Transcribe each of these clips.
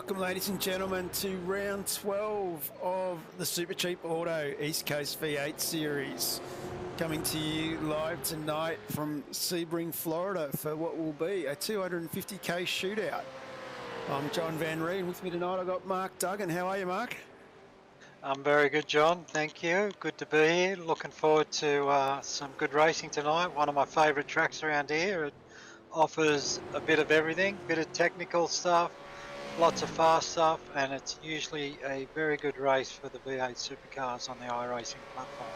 Welcome, ladies and gentlemen, to round 12 of the Supercheap Auto East Coast V8 Series. Coming to you live tonight from Sebring, Florida for what will be a 250k shootout. I'm John Van Ree, and with me tonight I've got Mark Duggan. How are you, Mark? I'm very good, John. Thank you. Good to be here. Looking forward to some good racing tonight. One of my favourite tracks around here. It offers a bit of everything, bit of technical stuff, lots of fast stuff, and it's usually a very good race for the V8 supercars on the iRacing platform.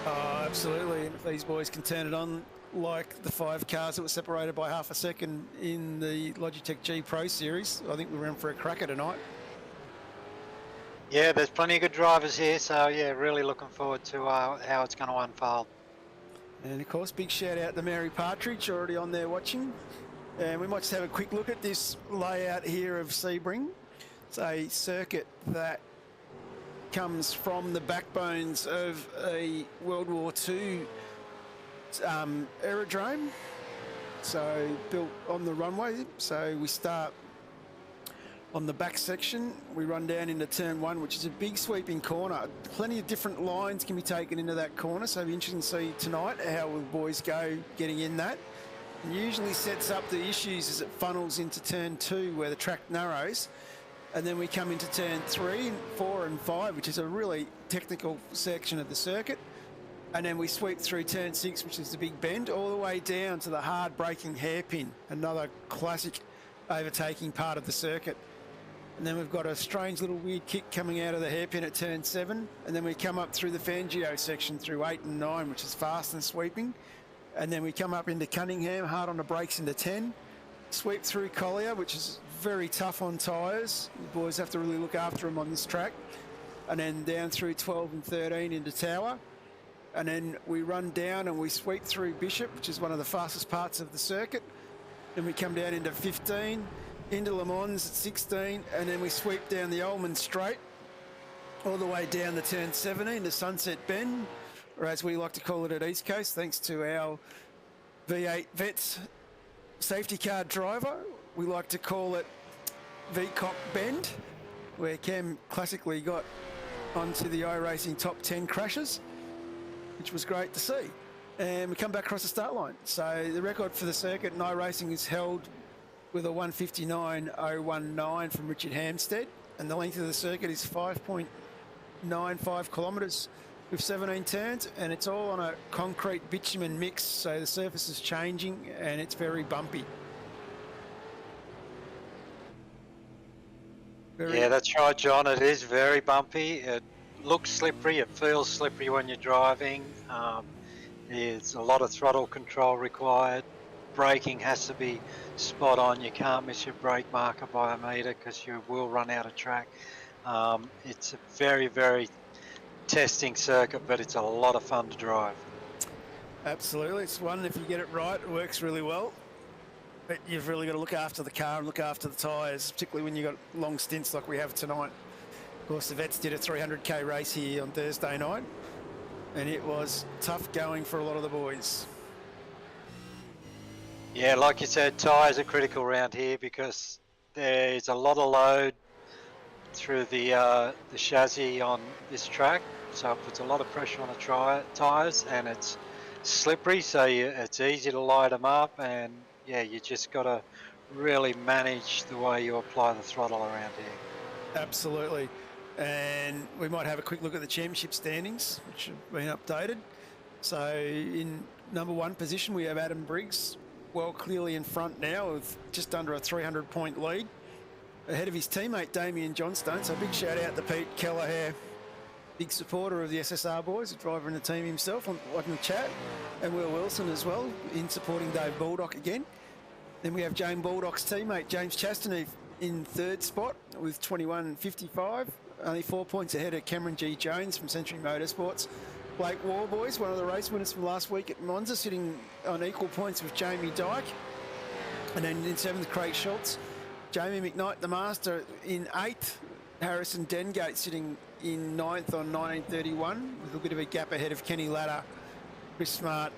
Oh, absolutely. And if these boys can turn it on like the 5 cars that were separated by half a second in the Logitech G Pro Series, I think we're in for a cracker tonight. Yeah, there's plenty of good drivers here, so yeah, really looking forward to how it's going to unfold. And of course, big shout out to Mary Partridge, already on there watching. And we might just have a quick look at this layout here of Sebring. It's a circuit that comes from the backbones of a World War II aerodrome. So built on the runway. So we start on the back section, we run down into turn 1, which is a big sweeping corner. Plenty of different lines can be taken into that corner, so it'll be interesting to see tonight how the boys go getting in that. And usually sets up the issues as it funnels into turn 2 where the track narrows. And then we come into turn 3, 4 and 5, which is a really technical section of the circuit. And then we sweep through turn 6, which is the big bend, all the way down to the hard braking hairpin, another classic overtaking part of the circuit. And then we've got a strange little weird kick coming out of the hairpin at turn 7. And then we come up through the Fangio section through 8 and 9, which is fast and sweeping. And then we come up into Cunningham, hard on the brakes into 10. Sweep through Collier, which is very tough on tyres. The boys have to really look after them on this track. And then down through 12 and 13 into Tower. And then we run down and we sweep through Bishop, which is one of the fastest parts of the circuit. Then we come down into 15. Into Le Mans at 16, and then we sweep down the Ullman Straight all the way down to turn 17 to Sunset Bend, or as we like to call it at East Coast, thanks to our V8 Vets safety car driver, we like to call it V-Cock Bend, where Cam classically got onto the iRacing top 10 crashes, which was great to see. And we come back across the start line. So the record for the circuit in iRacing is held with a 1:59.019 from Richard Hampstead, and the length of the circuit is 5.95 kilometres with 17 turns, and it's all on a concrete bitumen mix, so the surface is changing and it's very bumpy. Yeah, that's right, John. It is very bumpy. It looks slippery. It feels slippery when you're driving. There's a lot of throttle control required. Braking has to be spot on. You can't miss your brake marker by a metre because you will run out of track. It's a very, very testing circuit, but it's a lot of fun to drive. Absolutely. It's one, if you get it right, it works really well. But you've really got to look after the car and look after the tyres, particularly when you've got long stints like we have tonight. Of course, the Vets did a 300k race here on Thursday night, and it was tough going for a lot of the boys. Yeah, like you said, tyres are critical around here because there's a lot of load through the chassis on this track, so it puts a lot of pressure on the tyres, and it's slippery, so it's easy to light them up, and yeah, you just got to really manage the way you apply the throttle around here. Absolutely. And we might have a quick look at the championship standings, which have been updated. So in number 1 position, we have Adam Briggs, well clearly in front now with just under a 300-point lead, ahead of his teammate Damien Johnstone. So big shout out to Pete Kelleher, big supporter of the SSR boys, a driver in the team himself, watching the chat, and Will Wilson as well in supporting Dave Baldock again. Then we have James Baldock's teammate James Chastaney in 3rd spot with 21.55, only 4 points ahead of Cameron G. Jones from Century Motorsports. Blake Warboys, one of the race winners from last week at Monza, sitting on equal points with Jamie Dyke. And then in 7th, Craig Schultz. Jamie McKnight, the master, in 8th. Harrison Dengate sitting in 9th on 1931, with a bit of a gap ahead of Kenny Ladder, Chris Smart,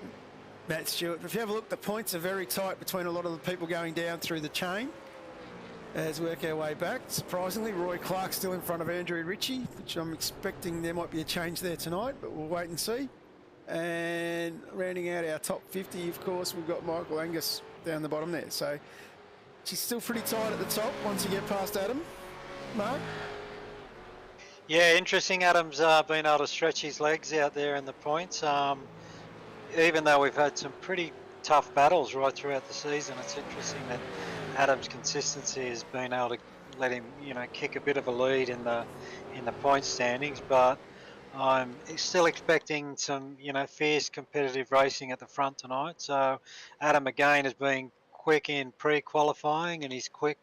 Matt Stewart. But if you have a look, the points are very tight between a lot of the people going down through the chain. as we work our way back. Surprisingly, Roy Clark still in front of Andrew Ritchie, which I'm expecting there might be a change there tonight, but we'll wait and see. And rounding out our top 50, of course, we've got Michael Angus down the bottom there. So she's still pretty tight at the top once you get past Adam. Mark? Yeah, interesting. Adam's been able to stretch his legs out there in the points. Even though we've had some pretty tough battles right throughout the season, it's interesting that Adam's consistency has been able to let him, kick a bit of a lead in the point standings. But I'm still expecting some, fierce competitive racing at the front tonight. So Adam again has been quick in pre-qualifying, and he's quick,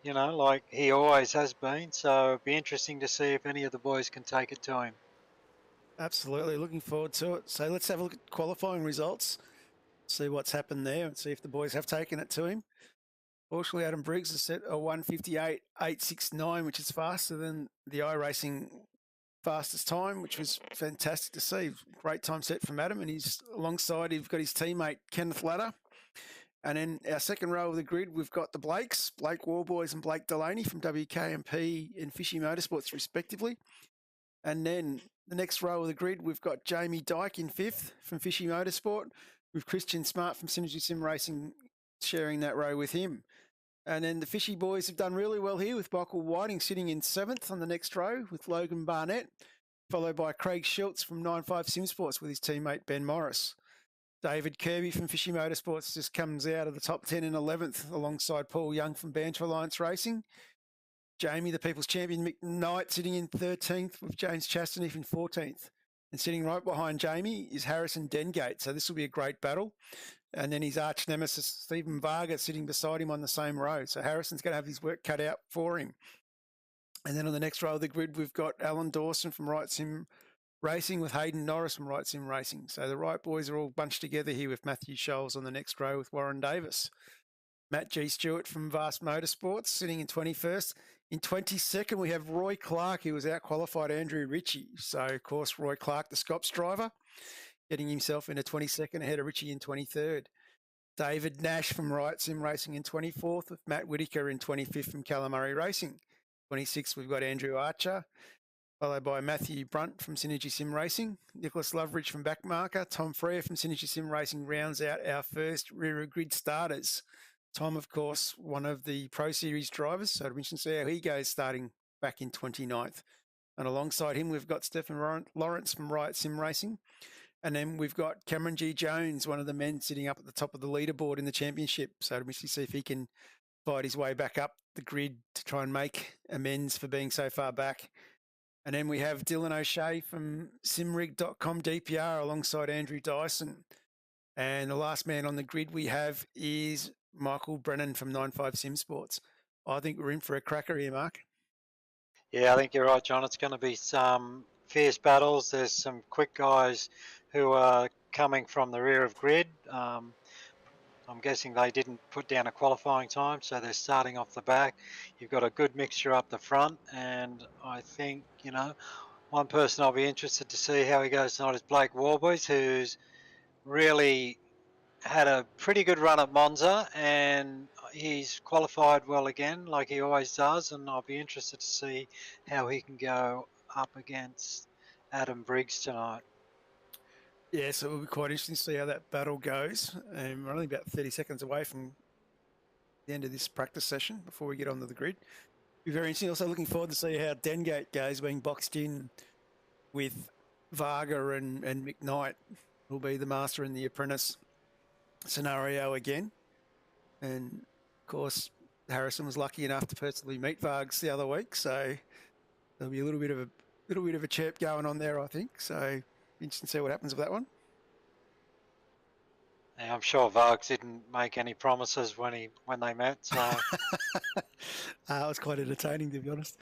like he always has been. So it'd be interesting to see if any of the boys can take it to him. Absolutely, looking forward to it. So let's have a look at qualifying results, see what's happened there, and see if the boys have taken it to him. Fortunately, Adam Briggs has set a 1:58.869, which is faster than the iRacing fastest time, which was fantastic to see. Great time set from Adam, and he's alongside, he's got his teammate Kenneth Ladder. And then our second row of the grid, we've got the Blakes, Blake Warboys and Blake Delaney from WK&P and Fishy Motorsports, respectively. And then the next row of the grid, we've got Jamie Dyke in fifth from Fishy Motorsport, with Christian Smart from Synergy Sim Racing sharing that row with him. And then the Fishy boys have done really well here, with Michael Whiting sitting in seventh on the next row with Logan Barnett, followed by Craig Schultz from 95 Sim Sports with his teammate Ben Morris. David Kirby from Fishy Motorsports just comes out of the top 10 in 11th alongside Paul Young from Banter Alliance Racing. Jamie, the People's Champion McKnight, sitting in 13th with James Chastaneef in 14th. And sitting right behind Jamie is Harrison Dengate. So this will be a great battle. And then his arch nemesis, Stephen Varga, sitting beside him on the same row. So Harrison's going to have his work cut out for him. And then on the next row of the grid, we've got Alan Dawson from Right Sim Racing with Hayden Norris from Right Sim Racing. So the Right boys are all bunched together here with Matthew Scholes on the next row with Warren Davis. Matt G. Stewart from Vast Motorsports sitting in 21st. In 22nd, we have Roy Clark, who was out-qualified Andrew Ritchie. So, of course, Roy Clark, the Scops driver, getting himself into 22nd ahead of Ritchie in 23rd. David Nash from Right Sim Racing in 24th, with Matt Whitaker in 25th from Calamari Racing. 26th, we've got Andrew Archer, followed by Matthew Brunt from Synergy Sim Racing. Nicholas Loveridge from Backmarker. Tom Frere from Synergy Sim Racing rounds out our first rear of grid starters. Tom, of course, one of the Pro Series drivers, so it'll be interesting to see how he goes starting back in 29th. And alongside him, we've got Stephen Lawrence from Riot Sim Racing. And then we've got Cameron G. Jones, one of the men sitting up at the top of the leaderboard in the championship. So it'll be interesting to see if he can fight his way back up the grid to try and make amends for being so far back. And then we have Dylan O'Shea from simrig.com DPR alongside Andrew Dyson. And the last man on the grid we have is Michael Brennan from 95 Sim Sports. I think we're in for a cracker here, Mark. Yeah, I think you're right, John. It's going to be some fierce battles. There's some quick guys who are coming from the rear of grid. I'm guessing they didn't put down a qualifying time, so they're starting off the back. You've got a good mixture up the front, and I think, one person I'll be interested to see how he goes tonight is Blake Warboys, who's really had a pretty good run at Monza, and he's qualified well again, like he always does, and I'll be interested to see how he can go up against Adam Briggs tonight. Yeah, so it'll be quite interesting to see how that battle goes. And we're only about 30 seconds away from the end of this practice session before we get onto the grid. Be very interesting. Also looking forward to see how Dengate goes, being boxed in with Varga and McKnight, who'll be the master and the apprentice scenario again. And of course, Harrison was lucky enough to personally meet Vargs the other week, so there'll be a little bit of a chirp going on there, I think. So interesting to see what happens with that one. Yeah, I'm sure Vargs didn't make any promises when they met. So it was quite entertaining, to be honest.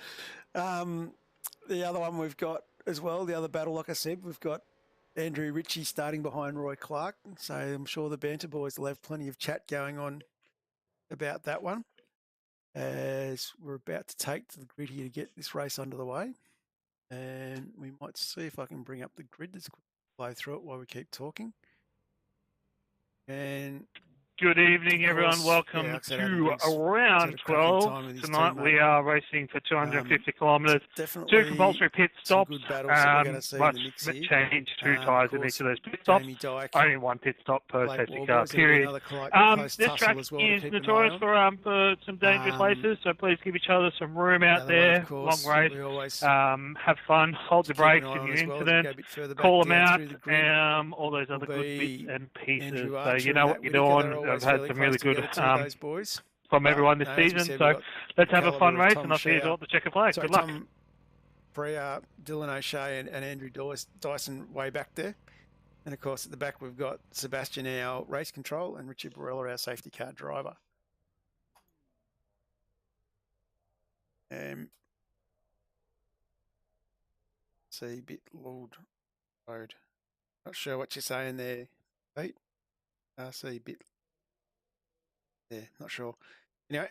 The other one we've got as well, the other battle, like I said, we've got Andrew Ritchie starting behind Roy Clark. So I'm sure the Banter boys will have plenty of chat going on about that one, as we're about to take to the grid here to get this race under the way. And we might see if I can bring up the grid. Let's blow through it while we keep talking. And Good evening, everyone. Welcome like I said, to round 12. Tonight we are racing for 250 kilometres. Two compulsory pit stops. Much change, two tyres in each of those pit stops. Only one pit stop per safety car period. This track is notorious for some dangerous places, so please give each other some room out there. Long race. Have fun. Hold the brakes in your incident. Call them out. All those other good bits and pieces. So you know what you're doing. I've had some really good from everyone this season. So let's have a fun race, and I'll see you all at the checker flag. Good luck. Freya, Dylan O'Shea and Andrew Dyson way back there. And of course at the back we've got Sebastian, our race control, and Richard Borella, our safety car driver. See bit Lord Road. Not sure what you're saying there, Pete. See bit. Yeah, not sure. Anyway,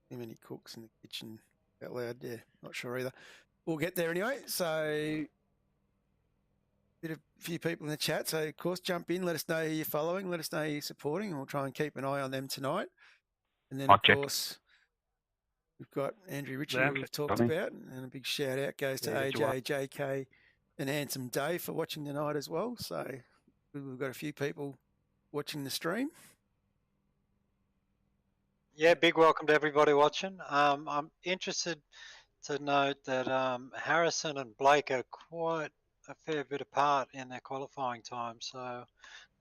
too many cooks in the kitchen out loud. Yeah, not sure either. We'll get there anyway. So, a few people in the chat. So, of course, jump in. Let us know who you're following. Let us know who you're supporting. And we'll try and keep an eye on them tonight. And then, of course, we've got Andrew Ritchie, who we've talked about. And a big shout out goes to AJ, JK, and Handsome Dave for watching tonight as well. So, we've got a few people watching the stream. Yeah, big welcome to everybody watching. I'm interested to note that Harrison and Blake are quite a fair bit apart in their qualifying time. So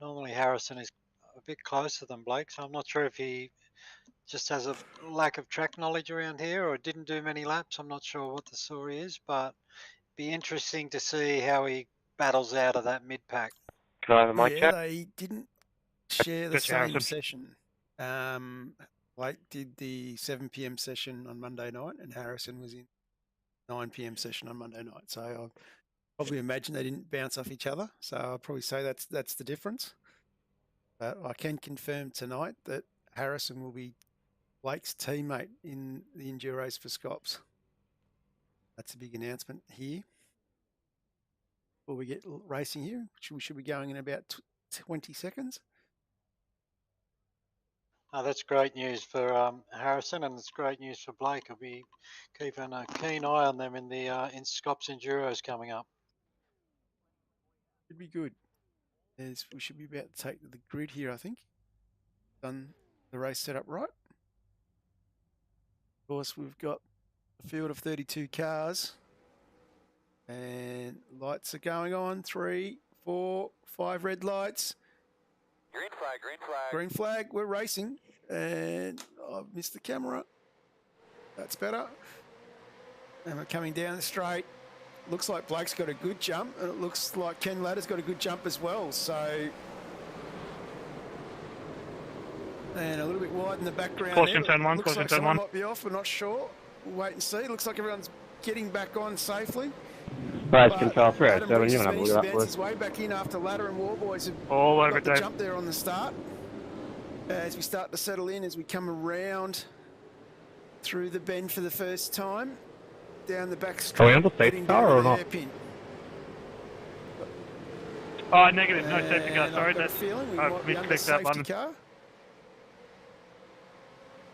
normally Harrison is a bit closer than Blake. So I'm not sure if he just has a lack of track knowledge around here or didn't do many laps. I'm not sure what the story is, but be interesting to see how he battles out of that mid-pack. Can I have a mic chat? They didn't share the same session. Blake did the 7 p.m. session on Monday night, and Harrison was in 9 p.m. session on Monday night. So I'll probably imagine they didn't bounce off each other. So I'll probably say that's the difference. But I can confirm tonight that Harrison will be Blake's teammate in the Enduros for Scops. That's a big announcement here. Before we get racing here, which we should be going in about 20 seconds. Oh, that's great news for Harrison, and it's great news for Blake. I'll be keeping a keen eye on them in the in Scops Enduros coming up. Should be good. We should be about to take the grid here, I think. Done the race setup right. Of course, we've got a field of 32 cars, and lights are going on. 3, 4, 5 red lights. Green flag, green flag. Green flag, we're racing. And I've missed the camera. That's better. And we're coming down the straight. Looks like Blake's got a good jump. And it looks like Ken Ladder's got a good jump as well. So, and a little bit wide in the background. Caution turn one, looks caution like turn someone one. might be off, we're not sure. We'll wait and see. Looks like everyone's getting back on safely. Race control 307, Briggs you want to have a look at that, bounces his way back in after Ladder and Warboys have all over got the Dave. jump there on the start. As we start to settle in, as we come around through the bend for the first time, down the back straight. Are we on the safety car or not? Oh, negative, no safety car, sorry. I've misclicked that button. Car.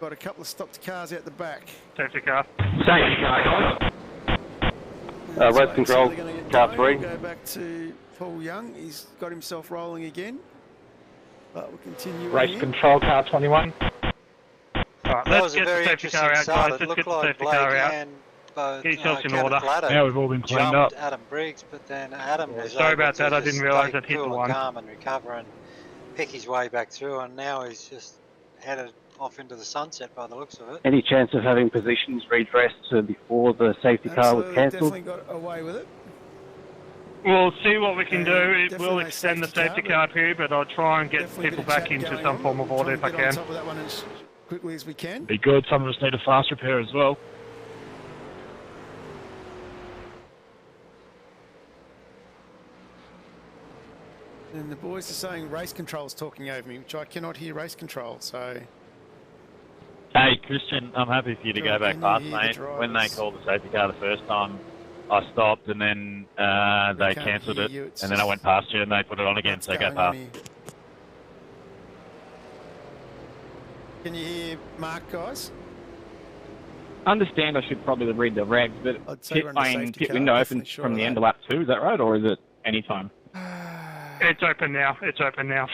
Got a couple of stopped cars out the back. Safety car. Safety car, guys. Race control, car 3. We'll go back to Paul Young. He's got himself rolling again. But we'll continue. Race control, car 21. Right, let's get the safety car out, guys. Let's get the safety car out. Get yourself in order. Now we've all been cleaned up. Adam Briggs, but then Adam was sorry about that. I didn't realise I'd hit the one. Calm and recover and pick his way back through, and now he's just headed off into the sunset by the looks of it. Any chance of having positions redressed before the safety car was cancelled? Definitely got away with it. We'll see what we can do. It will extend the safety car period, but I'll try and get people back into some form of order if I can. On top of that one as quickly as we can. Be good. Some of us need a fast repair as well. And the boys are saying race control's talking over me, which I cannot hear race control, so... Hey, Christian, I'm happy for you to go back past, mate. When they called the safety car the first time, I stopped and then they cancelled it. And then I went past you and they put it on again, so go past. Can you hear Mark, guys? Understand I should probably read the regs, but pit window opens from the end of lap 2, is that right, or is it any time? It's open now. It's open now.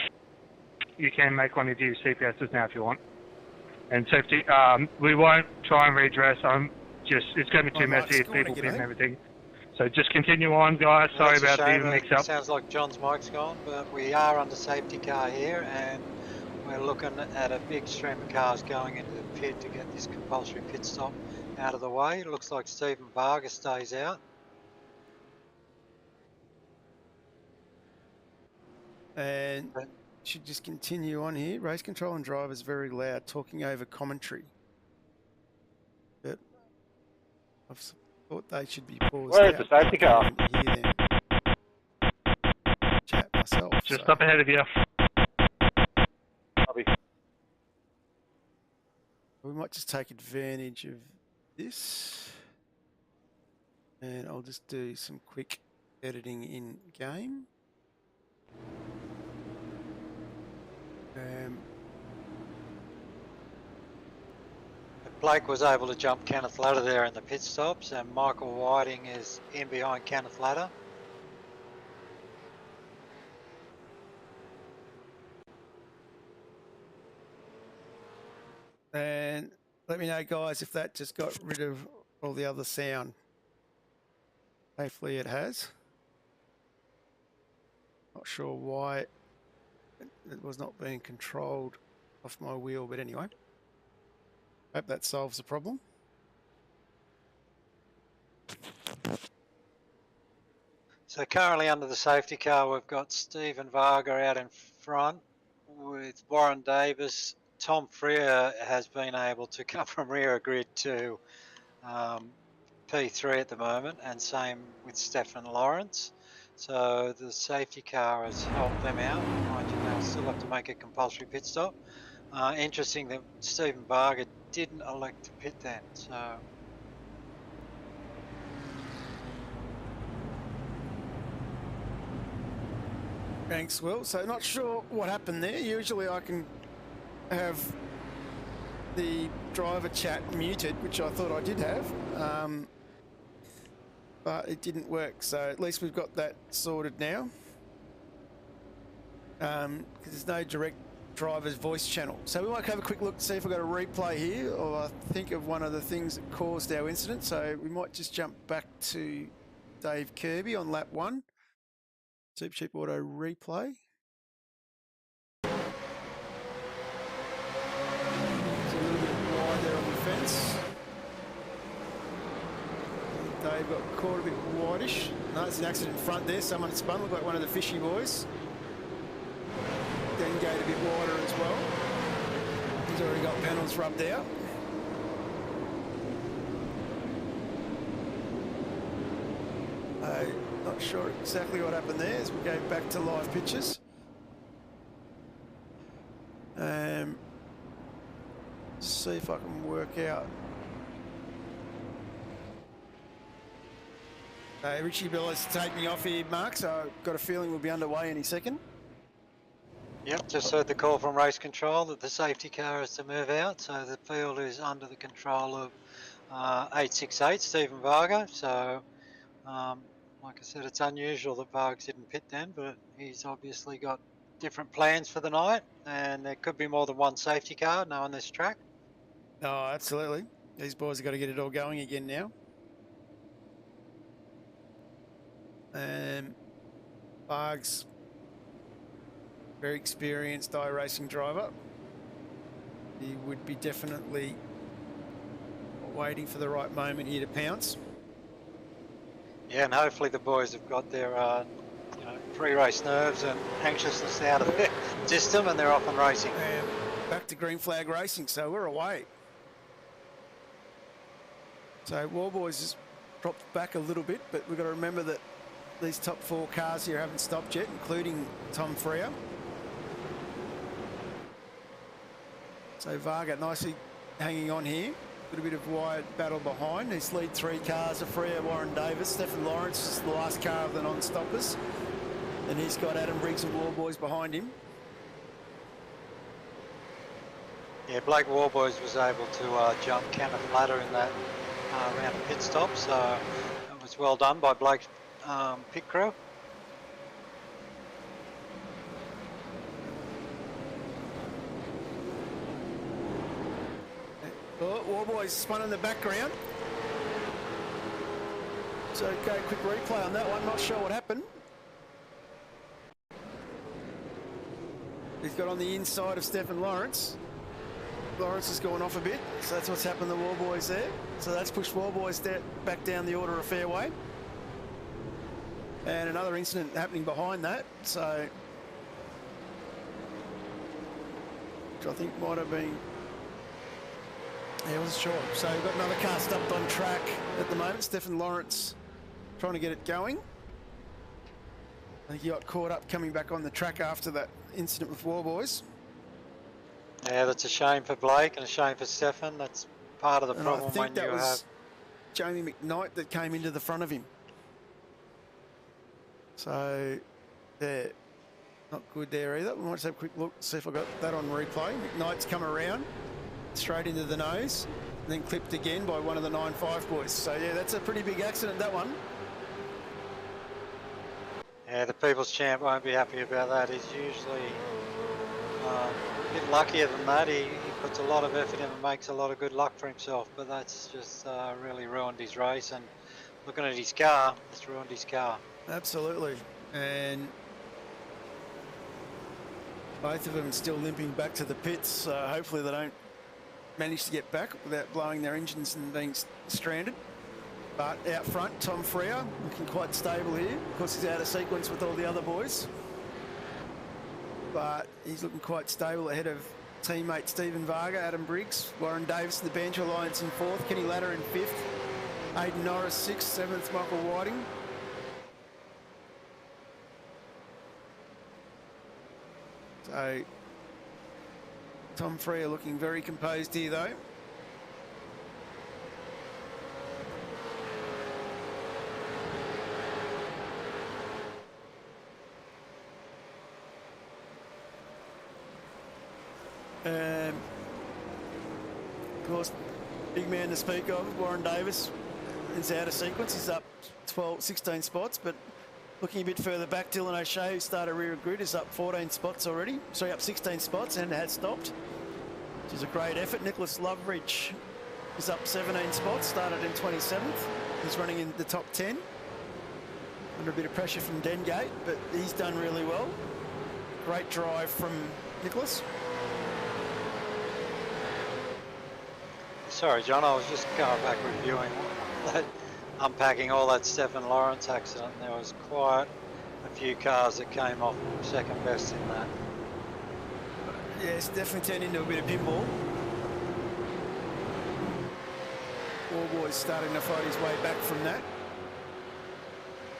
You can make one of your CPSs now if you want. And safety, we won't try and redress. It's going to be too messy if people pit and everything. So just continue on, guys. Sorry about the mix-up. Sounds like John's mic's gone, but we are on the safety car here, and we're looking at a big stream of cars going into the pit to get this compulsory pit stop out of the way. It looks like Stephen Varga stays out. And should just continue on here. Race control and drivers very loud, talking over commentary. But I've thought they should be paused. Where's the safety car? Hear them chat myself. Just up ahead of you. Copy. We might just take advantage of this. And I'll just do some quick editing in game. Blake was able to jump Kenneth Ladder there in the pit stops, and Michael Whiting is in behind Kenneth Ladder. And let me know, guys, if that just got rid of all the other sound. Hopefully it has. Not sure why it was not being controlled off my wheel, but anyway. Hope that solves the problem. So currently under the safety car, we've got Stephen Varga out in front with Warren Davis. Tom Freer has been able to come from rear grid to P3 at the moment, and same with Stefan Lawrence. So the safety car has helped them out. Mind you, they'll still have to make a compulsory pit stop. Interesting that Stephen Varga didn't elect to pit then, so. Thanks, Will. So not sure what happened there. Usually I can have the driver chat muted, which I thought I did have, but it didn't work. So at least we've got that sorted now. Because there's no direct driver's voice channel. So we might have a quick look to see if we've got a replay here, or I think of one of the things that caused our incident. So we might just jump back to Dave Kirby on lap 1. Supercheap Auto replay. It's a little bit wide there on the fence. Dave got caught a bit wideish. No, it's an accident in front there. Someone spun, looked like one of the fishy boys. Then gate a bit wider as well. He's already got panels rubbed out. Not sure exactly what happened there as we go back to live pictures. See if I can work out. Richie Bill has to take me off here, Mark, so I've got a feeling we'll be underway any second. Yep, just heard the call from race control that the safety car is to move out, so the field is under the control of 868 Stephen Varga. So like I said, it's unusual that Vargas didn't pit then, but he's obviously got different plans for the night, and there could be more than one safety car knowing this track. Oh, absolutely. These boys have got to get it all going again now. Vargas, very experienced iRacing driver. He would be definitely waiting for the right moment here to pounce. Yeah, and hopefully the boys have got their pre-race nerves and anxiousness out of their system, and they're off and racing. And back to green flag racing, so we're away. So Warboys has dropped back a little bit, but we've got to remember that these top 4 cars here haven't stopped yet, including Tom Freer. So Varga nicely hanging on here. A little bit of wide battle behind. His lead 3 cars are Freer, Warren Davis, Stefan Lawrence is the last car of the non-stoppers. And he's got Adam Briggs and Warboys behind him. Yeah, Blake Warboys was able to jump Kenneth Ladder in that round of pit stop, so it was well done by Blake's pit crew. Oh, Warboys spun in the background. So, okay, quick replay on that one. Not sure what happened. He's got on the inside of Stephen Lawrence. Lawrence has gone off a bit, so that's what's happened to Warboys there. So that's pushed Warboys back down the order of fairway. And another incident happening behind that, so which I think might have been, yeah, I wasn't sure. So we've got another car stopped on track at the moment. Stephen Lawrence trying to get it going. I think he got caught up coming back on the track after that incident with Warboys. Yeah, that's a shame for Blake and a shame for Stefan. That's part of the problem when you have... I think that was Jamie McKnight that came into the front of him. So, they're not good there either. We might just have a quick look, see if I got that on replay. McKnight's come around, straight into the nose, and then clipped again by one of the 9.5 boys. So, yeah, that's a pretty big accident, that one. Yeah, the People's Champ won't be happy about that. He's usually a bit luckier than that. He puts a lot of effort in and makes a lot of good luck for himself, but that's just really ruined his race. And looking at his car, it's ruined his car. Absolutely. And both of them still limping back to the pits. Hopefully they don't manage to get back without blowing their engines and being stranded. But out front, Tom Frere looking quite stable here. Of course, he's out of sequence with all the other boys. But he's looking quite stable ahead of teammate Stephen Varga, Adam Briggs, Warren Davis in the Banter Alliance in 4th, Kenny Ladder in 5th, Aidan Norris 6th, 7th, Michael Whiting. So, Tom Frere looking very composed here though. Of course, big man to speak of, Warren Davis, is out of sequence. He's up 16 spots, but looking a bit further back, Dylan O'Shea, who started rear grid, is up 14 spots already. Sorry, up 16 spots and has stopped, which is a great effort. Nicholas Loveridge is up 17 spots, started in 27th. He's running in the top 10. Under a bit of pressure from Dengate, but he's done really well. Great drive from Nicholas. Sorry, John, I was just going back reviewing that, unpacking all that Stephen Lawrence accident. There was quite a few cars that came off second best in that. Yeah, it's definitely turned into a bit of pinball. Warboys starting to fight his way back from that.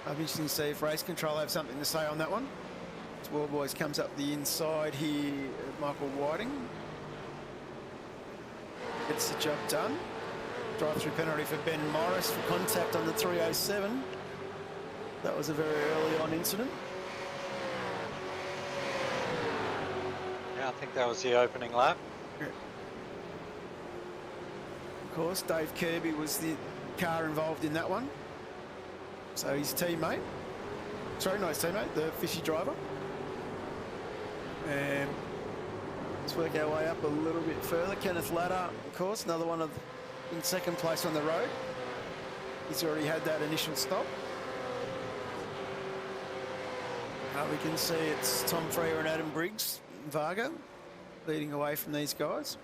I'm interested to see if Race Control have something to say on that one. Warboys comes up the inside here, Michael Whiting. Gets the job done. Drive-through penalty for Ben Morris for contact on the 307. That was a very early on incident. Yeah, I think that was the opening lap. Yeah. Of course, Dave Kirby was the car involved in that one. So his teammate, sorry, not his teammate, the Fishy driver. And let's work our way up a little bit further. Kenneth Ladder, of course, another one in second place on the road. He's already had that initial stop. We can see it's Tom Frere and Adam Briggs and Varga leading away from these guys.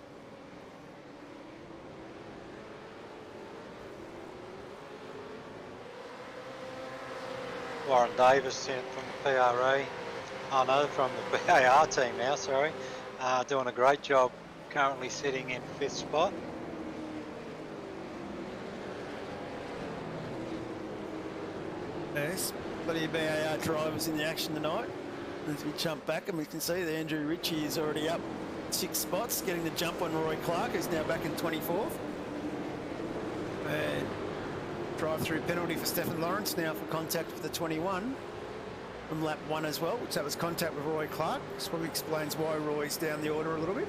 Warren Davis in from the PRA. Oh no, from the BAR team now, sorry. Doing a great job, currently sitting in 5th spot. Yes, plenty of BAR drivers in the action tonight. As we jump back, and we can see that Andrew Ritchie is already up 6 spots, getting the jump on Roy Clark, who's now back in 24th. And drive-through penalty for Stephen Lawrence now for contact with the 21 from lap 1 as well, which that was contact with Roy Clark. This probably explains why Roy's down the order a little bit.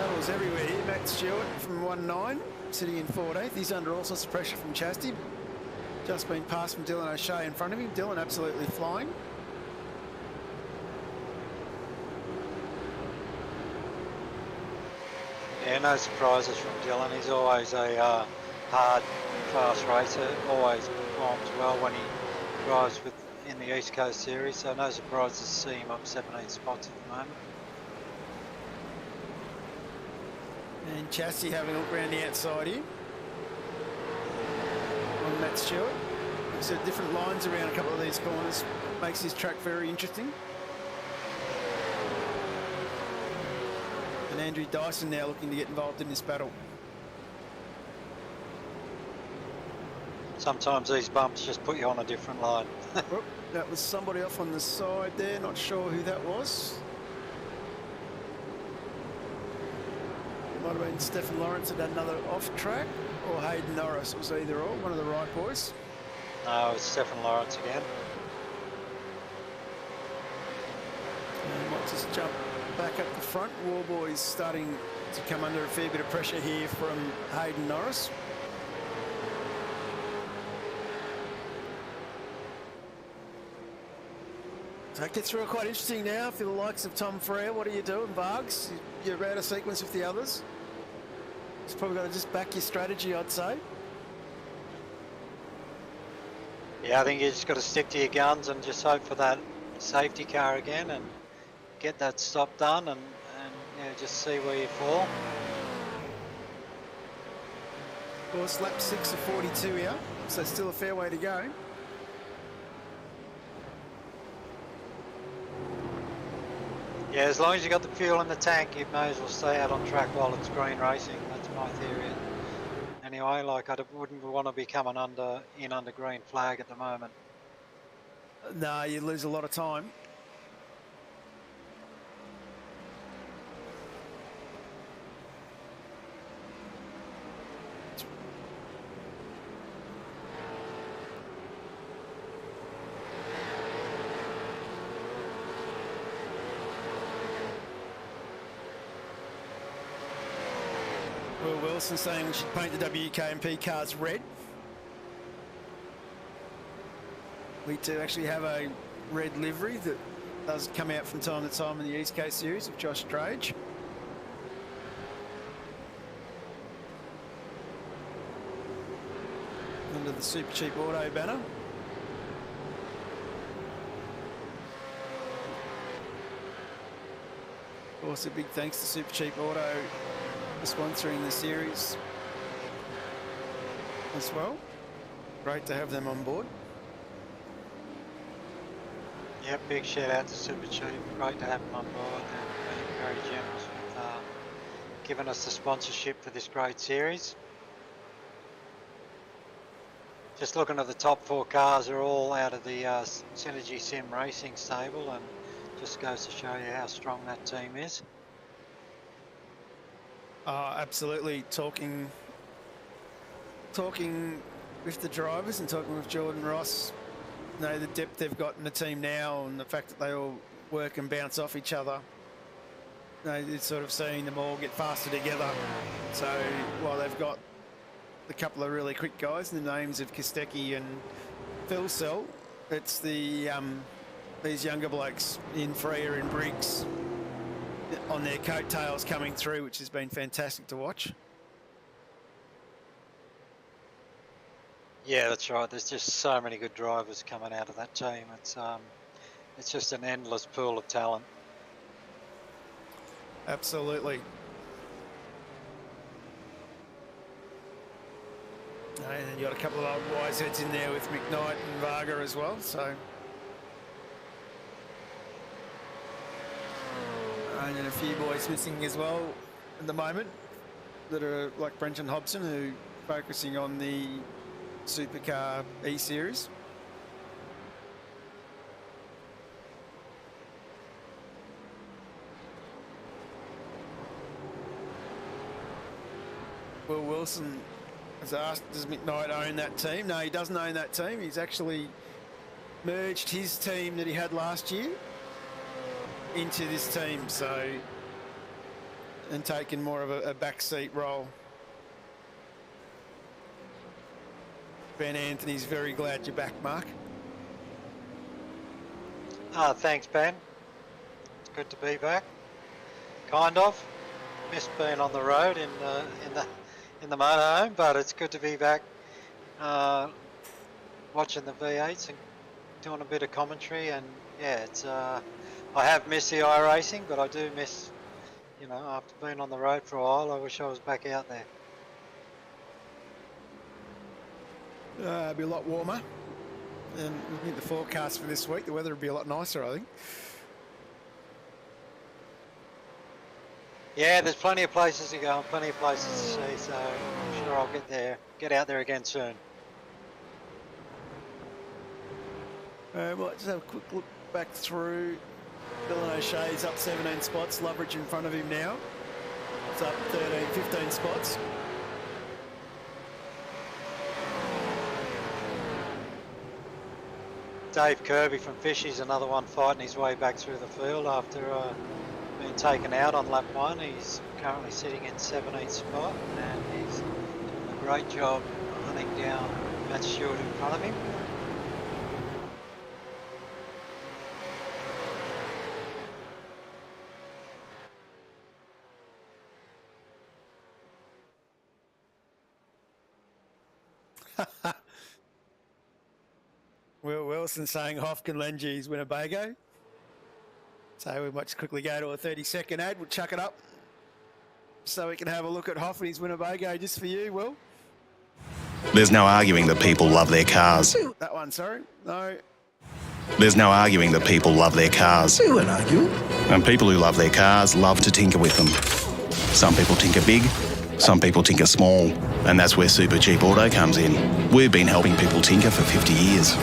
battles everywhere here. Matt Stewart from 1-9, sitting in 14th. He's under all sorts of pressure from Chastity. Just been passed from Dylan O'Shea in front of him. Dylan absolutely flying. Yeah, no surprises from Dylan. He's always a hard, fast racer. Always performs well when he drives in the East Coast Series. So no surprises to see him up 17 spots at the moment. And Chastity having a look around the outside here. On Matt Stewart. So different lines around a couple of these corners. Makes his track very interesting. And Andrew Dyson now looking to get involved in this battle. Sometimes these bumps just put you on a different line. Well, that was somebody off on the side there. Not sure who that was. Might have been Stephen Lawrence had another off track, or Hayden Norris. It was either or, one of the right boys. No, it's Stephen Lawrence again. And might just jump back up the front. Warboy's starting to come under a fair bit of pressure here from Hayden Norris. So it gets real quite interesting now for the likes of Tom Frere. What are you doing, Vargs? You're out of sequence with the others. It's probably got to just back your strategy, I'd say. Yeah, I think you just got to stick to your guns and just hope for that safety car again and get that stop done and yeah, just see where you fall. Of course, lap 6 of 42 here, so still a fair way to go. Yeah, as long as you got the fuel in the tank, you may as well stay out on track while it's green racing. That's my theory. Anyway, like I wouldn't want to be coming under green flag at the moment. No, you lose a lot of time. Will Wilson saying we should paint the WK&P cars red. We do actually have a red livery that does come out from time to time in the East Coast Series of Josh Drage. Under the Supercheap Auto banner. Of course, a big thanks to Supercheap Auto for sponsoring the series as well. Great to have them on board. Yep, big shout out to Supercheap. Great to have them on board. They're being very generous with giving us the sponsorship for this great series. Just looking at the top 4 cars, are all out of the Synergy Sim Racing stable, and just goes to show you how strong that team is. Absolutely. Talking with the drivers and talking with Jordan Ross, you know, the depth they've got in the team now and the fact that they all work and bounce off each other. You know, it's sort of seeing them all get faster together. So while they've got a couple of really quick guys, the names of Kostecki and Philsell, it's the these younger blokes in Freer and Briggs on their coattails coming through, which has been fantastic to watch. Yeah, that's right. There's just so many good drivers coming out of that team. It's just an endless pool of talent. Absolutely. And then you got a couple of old wise heads in there with McKnight and Varga as well. So, and then a few boys missing as well at the moment that are like Brenton Hobson, who focusing on the Supercar E-Series. Will Wilson has asked, does McKnight own that team? No, he doesn't own that team. He's actually merged his team that he had last year into this team. So and taken more of a backseat role. Ben Anthony's very glad you're back, Mark. Thanks, Ben. It's good to be back. Kind of missed being on the road in the motorhome, but it's good to be back watching the V8s and doing a bit of commentary. And yeah, it's I have missed the iRacing, but I do miss, you know, after being on the road for a while, I wish I was back out there. It'll be a lot warmer, and looking at the forecast for this week, the weather will be a lot nicer, I think. Yeah, there's plenty of places to go and plenty of places to see, so I'm sure I'll get out there again soon. Well, just have a quick look back through. Dylan O'Shea's up 17 spots. Loveridge in front of him now. It's up 15 spots. Dave Kirby from Fishy's another one fighting his way back through the field after being taken out on lap 1. He's currently sitting in 17th spot, and he's doing a great job hunting down Matt Stewart in front of him. Will Wilson saying Hoff can lend you his Winnebago. So we might just quickly go to a 30-second ad. We'll chuck it up so we can have a look at Hoff and his Winnebago just for you, Will. There's no arguing that people love their cars. That one, sorry. No. There's no arguing that people love their cars. We won't argue. And people who love their cars love to tinker with them. Some people tinker big, some people tinker small, and that's where Supercheap Auto comes in. We've been helping people tinker for 50 years.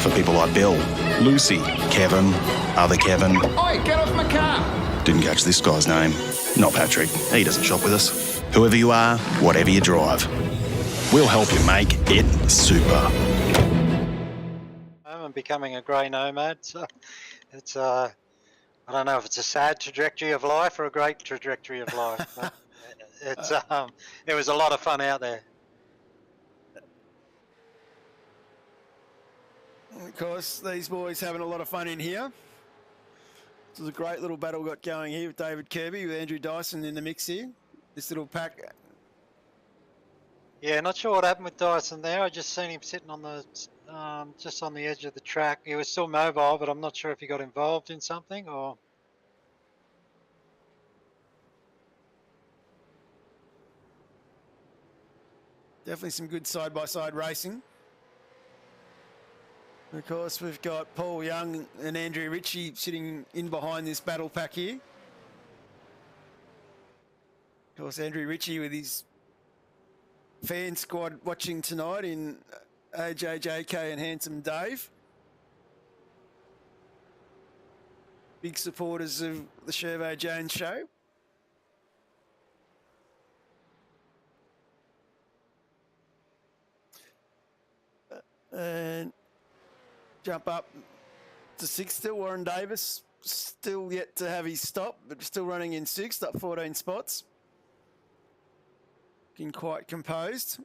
For people like Bill, Lucy, Kevin, other Kevin. Oi, get off my car! Didn't catch this guy's name. Not Patrick. He doesn't shop with us. Whoever you are, whatever you drive, we'll help you make it super. I'm becoming a grey nomad, so it's I don't know if it's a sad trajectory of life or a great trajectory of life, but it's it was a lot of fun out there. Of course, these boys having a lot of fun in here. This is a great little battle we got going here with David Kirby, with Andrew Dyson in the mix here. This little pack. Yeah, not sure what happened with Dyson there. I just seen him sitting on the just on the edge of the track. He was still mobile, but I'm not sure if he got involved in something or. Definitely some good side-by-side racing. Of course, we've got Paul Young and Andrew Ritchie sitting in behind this battle pack here. Of course, Andrew Ritchie with his fan squad watching tonight in AJ, JK and Handsome Dave. Big supporters of the Shervo Jones show. And jump up to sixth still. Warren Davis still yet to have his stop, but still running in sixth, up 14 spots. Looking quite composed.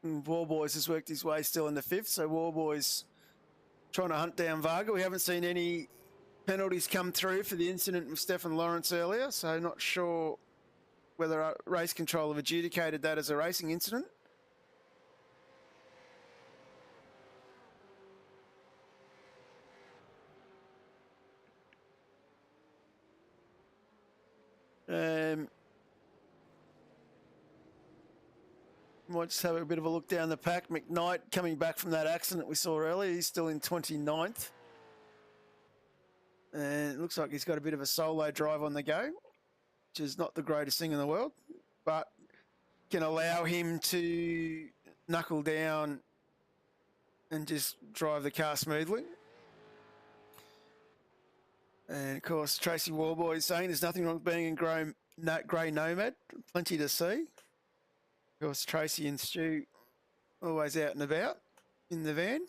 And Warboys has worked his way still in the fifth, so Warboys trying to hunt down Varga. We haven't seen any penalties come through for the incident with Stefan Lawrence earlier, so not sure whether race control have adjudicated that as a racing incident. Might just have a bit of a look down the pack. McKnight coming back from that accident we saw earlier. He's still in 29th. And it looks like he's got a bit of a solo drive on the go, which is not the greatest thing in the world, but can allow him to knuckle down and just drive the car smoothly. And of course, Tracy Warboy is saying there's nothing wrong with being in grey nomad. Plenty to see. Of course, Tracy and Stu always out and about in the van.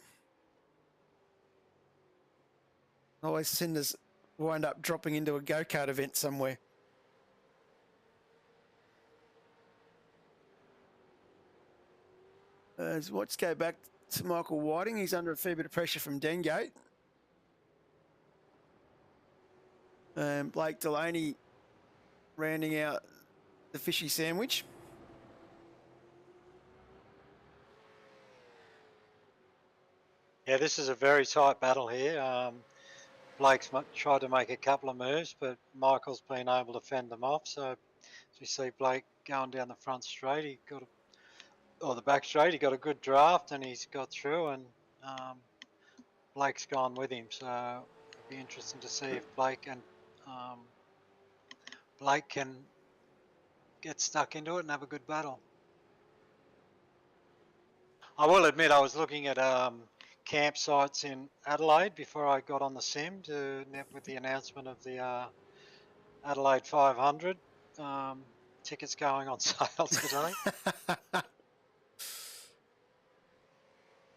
Always send us wind up dropping into a go-kart event somewhere. Let's go back to Michael Whiting. He's under a fair bit of pressure from Dengate. Blake Delaney rounding out the fishy sandwich. Yeah, this is a very tight battle here. Blake's tried to make a couple of moves, but Michael's been able to fend them off. So as you see Blake going down the front straight, the back straight, he got a good draft and he's got through, and Blake's gone with him. So it'll be interesting to see if Blake can get stuck into it and have a good battle. I will admit I was looking at campsites in Adelaide before I got on the sim with the announcement of the Adelaide 500. Tickets going on sale today.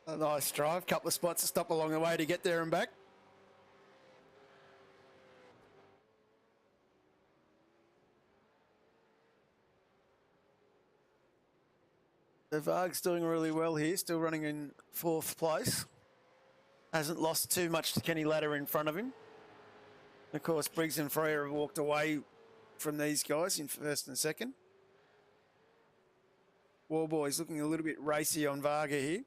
A nice drive, couple of spots to stop along the way to get there and back. The Varg's doing really well here, still running in 4th place. Hasn't lost too much to Kenny Ladder in front of him. Of course, Briggs and Frere have walked away from these guys in 1st and 2nd. Warboy's looking a little bit racy on Varga here.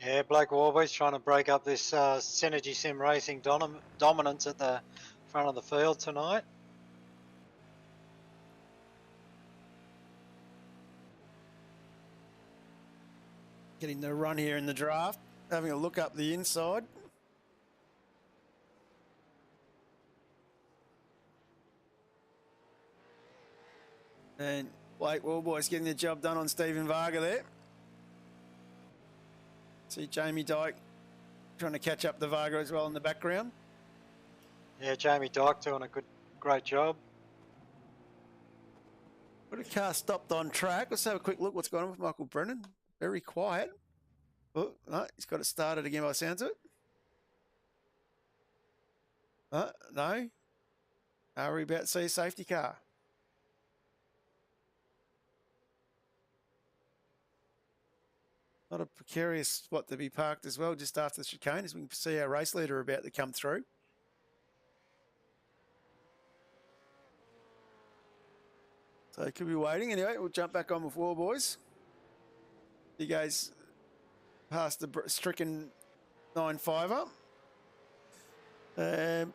Yeah, Blake Warboy's trying to break up this Synergy Sim Racing dominance at the front of the field tonight. Getting the run here in the draft, having a look up the inside. And Blake Warboy's getting the job done on Stephen Varga there. See Jamie Dyke trying to catch up the Varga as well in the background. Yeah, Jamie Dyke doing a great job. But a car stopped on track. Let's have a quick look what's going on with Michael Brennan. Very quiet. Oh, no, he's got it started again by the sounds of it. No. Are we about to see a safety car? Not a precarious spot to be parked as well, just after the chicane, as we can see our race leader about to come through. So he could be waiting. Anyway, we'll jump back on with War Boys. He goes past the stricken 9.5er.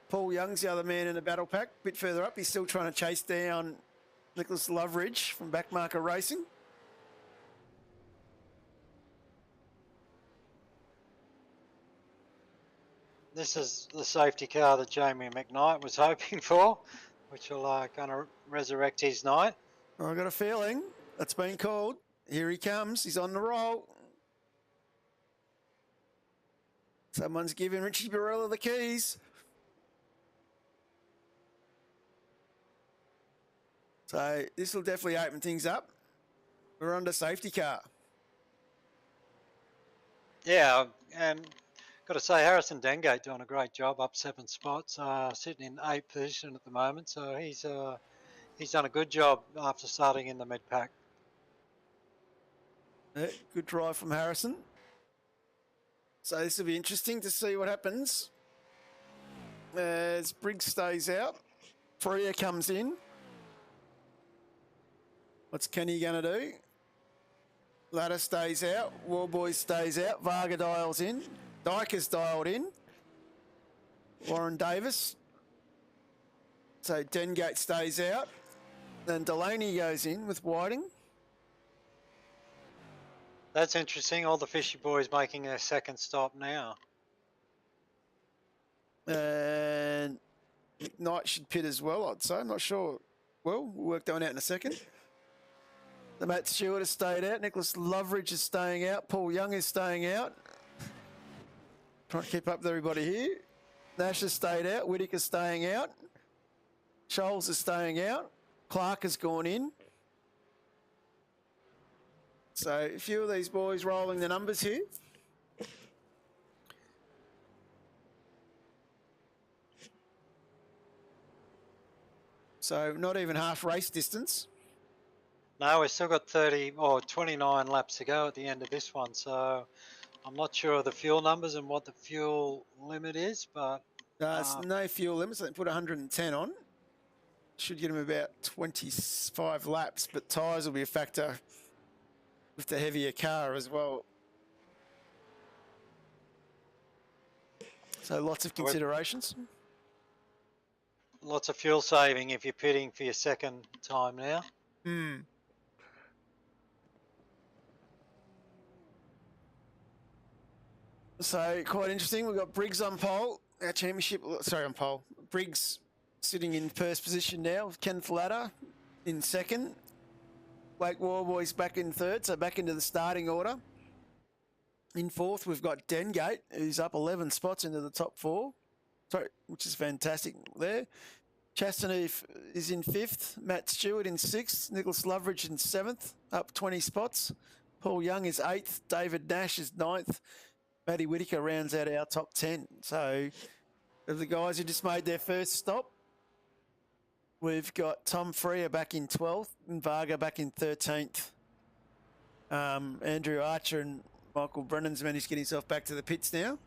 Paul Young's the other man in the battle pack. A bit further up, he's still trying to chase down Nicholas Loveridge from Backmarker Racing. This is the safety car that Jamie McKnight was hoping for, which will kind of resurrect his night. I've got a feeling that's been called. Here he comes. He's on the roll. Someone's giving Richie Barella the keys. So this will definitely open things up. We're under safety car. Yeah, and got to say Harrison Dengate doing a great job, up 7 spots, sitting in 8th position at the moment. So he's done a good job after starting in the mid pack. Yeah, good drive from Harrison. So this will be interesting to see what happens as Briggs stays out. Freya comes in. What's Kenny going to do? Ladder stays out. Warboy stays out. Varga dials in. Dyke has dialed in. Warren Davis. So Dengate stays out. Then Delaney goes in with Whiting. That's interesting. All the fishy boys making their second stop now. And McKnight should pit as well, I'd say. I'm not sure. Well, we'll work that one out in a second. The Matt Stewart has stayed out. Nicholas Loveridge is staying out. Paul Young is staying out. Trying to keep up with everybody here. Nash has stayed out. Whittaker's staying out. Scholes is staying out. Clark has gone in. So a few of these boys rolling the numbers here. So not even half race distance. No, we've still got 30 or 29 laps to go at the end of this one. So I'm not sure of the fuel numbers and what the fuel limit is, but... There's no fuel limit, so they put 110 on. Should get them about 25 laps, but tyres will be a factor with the heavier car as well. So lots of considerations. Lots of fuel saving if you're pitting for your second time now. So quite interesting. We've got Briggs on pole. Our championship, sorry, on pole. Briggs sitting in first position now. Kenneth Latta in second. Blake Warboys back in third, so back into the starting order. In fourth, we've got Dengate, who's up 11 spots into the top 4. Sorry, which is fantastic there. Chastity is in fifth. Matt Stewart in sixth. Nicholas Loveridge in seventh, up 20 spots. Paul Young is eighth. David Nash is ninth. Matty Whittaker rounds out our top 10. So, of the guys who just made their first stop, we've got Tom Freer back in 12th and Varga back in 13th. Andrew Archer and Michael Brennan's managed to get himself back to the pits now.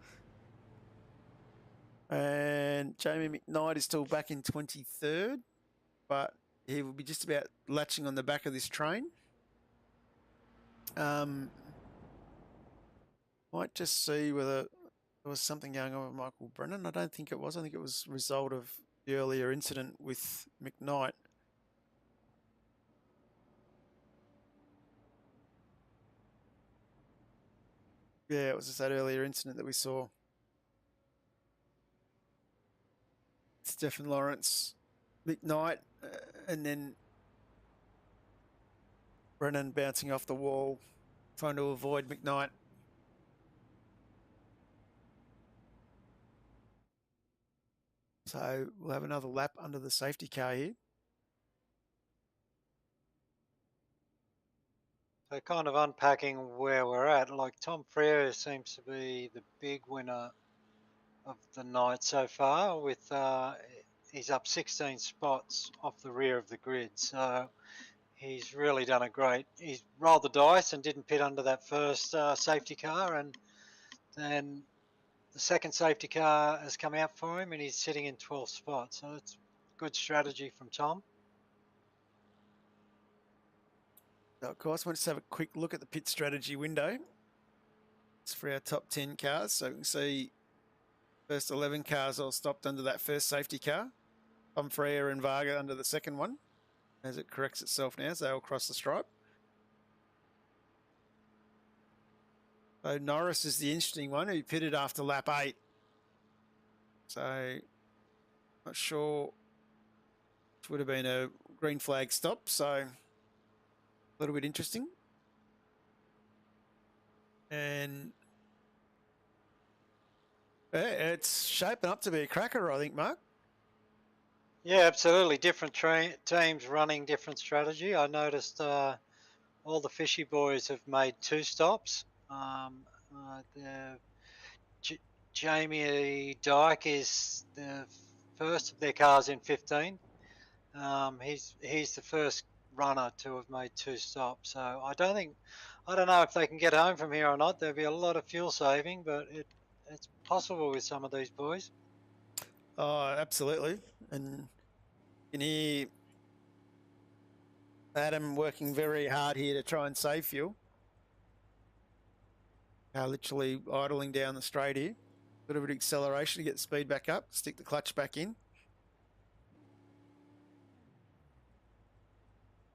And Jamie McKnight is still back in 23rd, but he will be just about latching on the back of this train. Might just see whether there was something going on with Michael Brennan. I don't think it was. I think it was a result of the earlier incident with McKnight. Yeah, it was just that earlier incident that we saw. Stephen Lawrence, McKnight, and then Brennan bouncing off the wall, trying to avoid McKnight. So we'll have another lap under the safety car here. So kind of unpacking where we're at, like Tom Freer seems to be the big winner of the night so far with he's up 16 spots off the rear of the grid. So he's really done a great, he's rolled the dice and didn't pit under that first safety car, and then the second safety car has come out for him and he's sitting in 12th spot. So it's good strategy from Tom. Of course, we'll just have a quick look at the pit strategy window. It's for our top 10 cars. So we can see first 11 cars all stopped under that first safety car. Tom Freer and Varga under the second one as it corrects itself now, so they'll cross the stripe. So Norris is the interesting one, who pitted after lap 8. So not sure, it would have been a green flag stop, so a little bit interesting. And yeah, it's shaping up to be a cracker, I think, Mark. Yeah, absolutely. Different teams running different strategy. I noticed all the Fishy boys have made 2 stops. Jamie Dyke is the first of their cars in 15. He's the first runner to have made 2 stops. So I don't know if they can get home from here or not. There'll be a lot of fuel saving, but it's possible with some of these boys. Oh, absolutely. And you can hear Adam working very hard here to try and save fuel. Literally idling down the straight here. A bit of acceleration to get the speed back up, stick the clutch back in.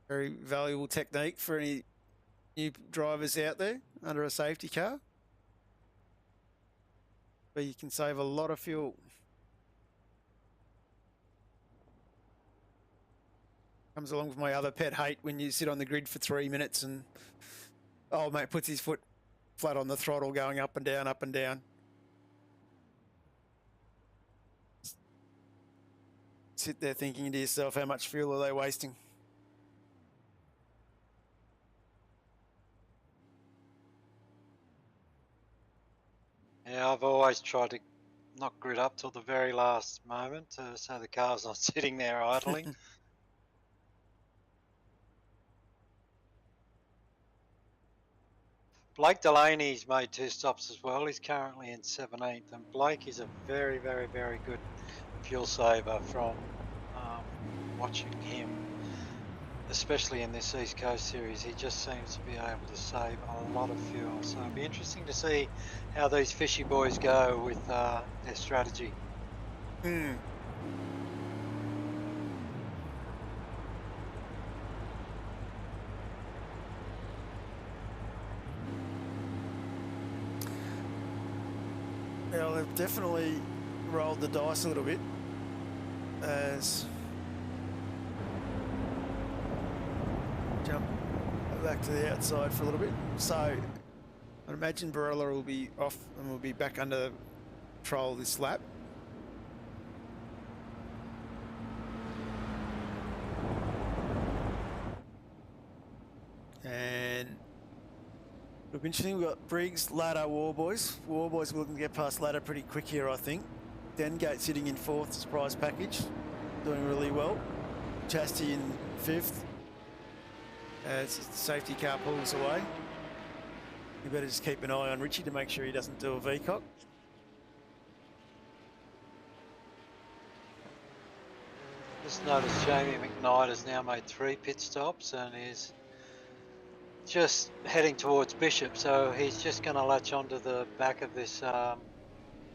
Very valuable technique for any new drivers out there under a safety car, where you can save a lot of fuel. Comes along with my other pet hate when you sit on the grid for 3 minutes and old mate puts his foot flat on the throttle going up and down, up and down. Sit there thinking to yourself, how much fuel are they wasting? Yeah, I've always tried to not grid up till the very last moment so the car's not sitting there idling. Blake Delaney's made 2 stops as well. He's currently in 17th, and Blake is a very, very, very good fuel saver from watching him, especially in this East Coast series. He just seems to be able to save a lot of fuel. So it'll be interesting to see how these fishy boys go with their strategy. Well, they've definitely rolled the dice a little bit as jump back to the outside for a little bit. So I'd imagine Barella will be off and we'll be back under control this lap. And it'll be interesting. We've got Briggs, Ladder, Warboys. Warboys looking to get past Ladder pretty quick here, I think. Dengate sitting in 4th, surprise package, doing really well. Chastity in 5th. As the safety car pulls away. You better just keep an eye on Richie to make sure he doesn't do a VCOC. Just noticed Jamie McKnight has now made 3 pit stops and is just heading towards Bishop, so he's just going to latch onto the back of this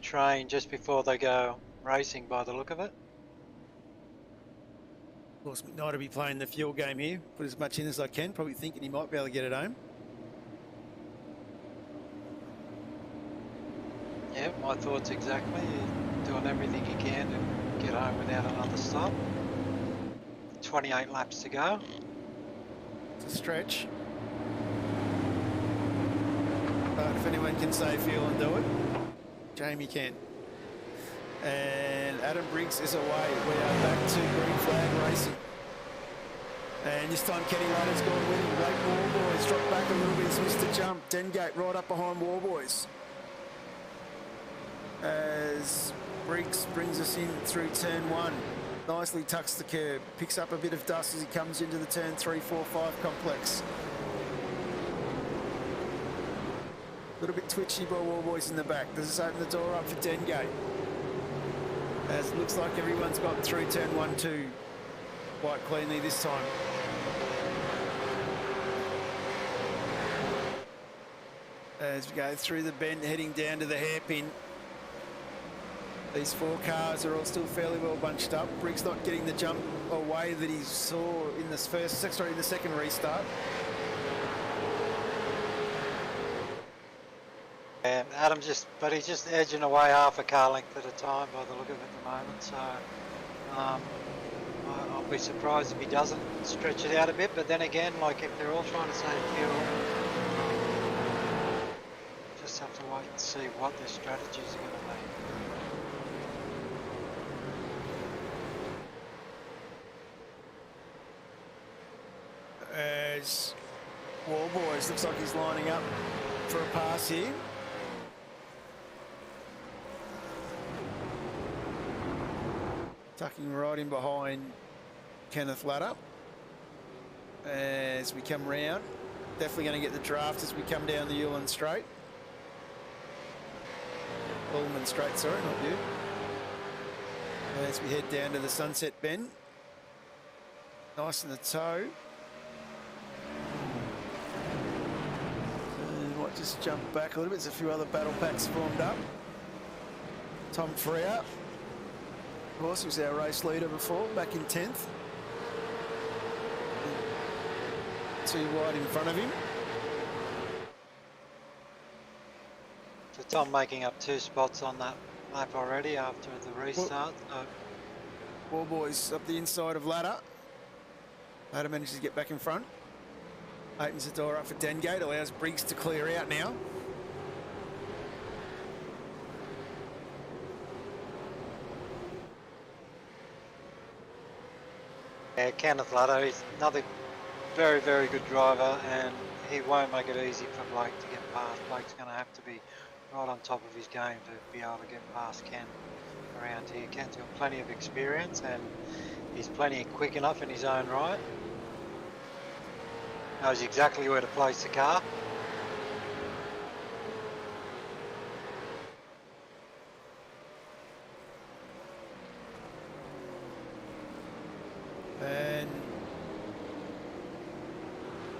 train just before they go racing by the look of it. Of course, McKnight will be playing the fuel game here. Put as much in as I can, probably thinking he might be able to get it home. Yeah, my thoughts exactly. He's doing everything he can to get home without another stop. 28 laps to go. It's a stretch. But if anyone can save fuel and do it, Jamie can. And Adam Briggs is away. We are back to green flag racing. And this time Kenny Ladder's gone with him. Late Warboys dropped back a little bit, he's missed the jump. Dengate right up behind Warboys. As Briggs brings us in through turn 1. Nicely tucks the curb, picks up a bit of dust as he comes into the turn 3, 4, 5 complex. A little bit twitchy by Warboys in the back. Does this open the door up for Dengate? As it looks like everyone's got through turn 1, 2 quite cleanly this time. As we go through the bend, heading down to the hairpin. These 4 cars are all still fairly well bunched up. Briggs not getting the jump away that he saw in the second restart. And Adam he's just edging away half a car length at a time by the look of it at the moment. So I'll be surprised if he doesn't stretch it out a bit. But then again, like if they're all trying to save fuel, just have to wait and see what their strategies are going to be. As Warboys looks like he's lining up for a pass here. Tucking right in behind Kenneth Ladder. As we come round, definitely going to get the draft as we come down the Ullman Straight. Ullman Straight, sorry, not you. As we head down to the Sunset Bend. Nice in the toe. Might just jump back a little bit. There's a few other battle packs formed up. Tom Freer, of course, was our race leader before, back in 10th. 2 wide in front of him. So Tom making up 2 spots on that lap already after the restart. Warboys up the inside of Ladder. Adam manages to get back in front. Opens the door up for Dengate, allows Briggs to clear out now. Yeah, Kenneth Luddo, he's another very, very good driver, and he won't make it easy for Blake to get past. Blake's going to have to be right on top of his game to be able to get past Ken around here. Ken's got plenty of experience, and he's plenty quick enough in his own right. Knows exactly where to place the car. And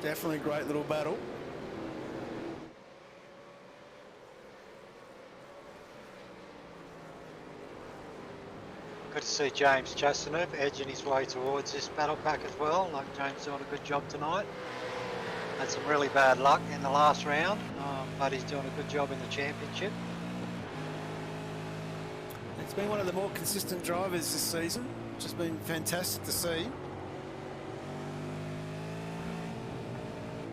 definitely a great little battle. Good to see James Chastaneuf edging his way towards this battle pack as well. Like James doing a good job tonight. Had some really bad luck in the last round, but he's doing a good job in the championship. It's been one of the more consistent drivers this season, which has been fantastic to see.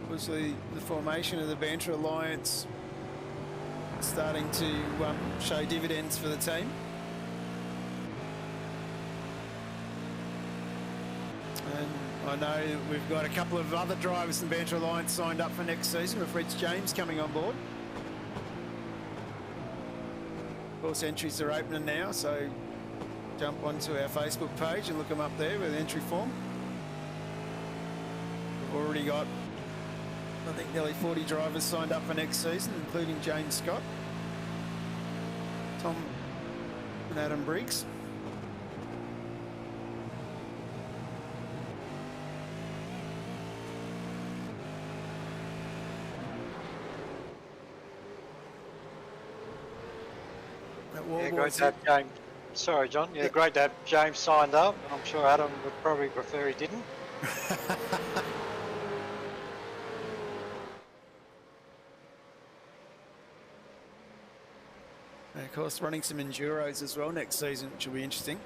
Obviously, the formation of the Banter Alliance starting to show dividends for the team. And I know we've got a couple of other drivers in Banter Alliance signed up for next season, with Rich James coming on board. Of course, entries are opening now, so jump onto our Facebook page and look them up there with the entry form. We've already got, I think, nearly 40 drivers signed up for next season, including James Scott, Tom and Adam Briggs. Yeah, great to have James. Sorry, John. Yeah, great to have James signed up. I'm sure Adam would probably prefer he didn't. And of course, running some Enduros as well next season, which will be interesting.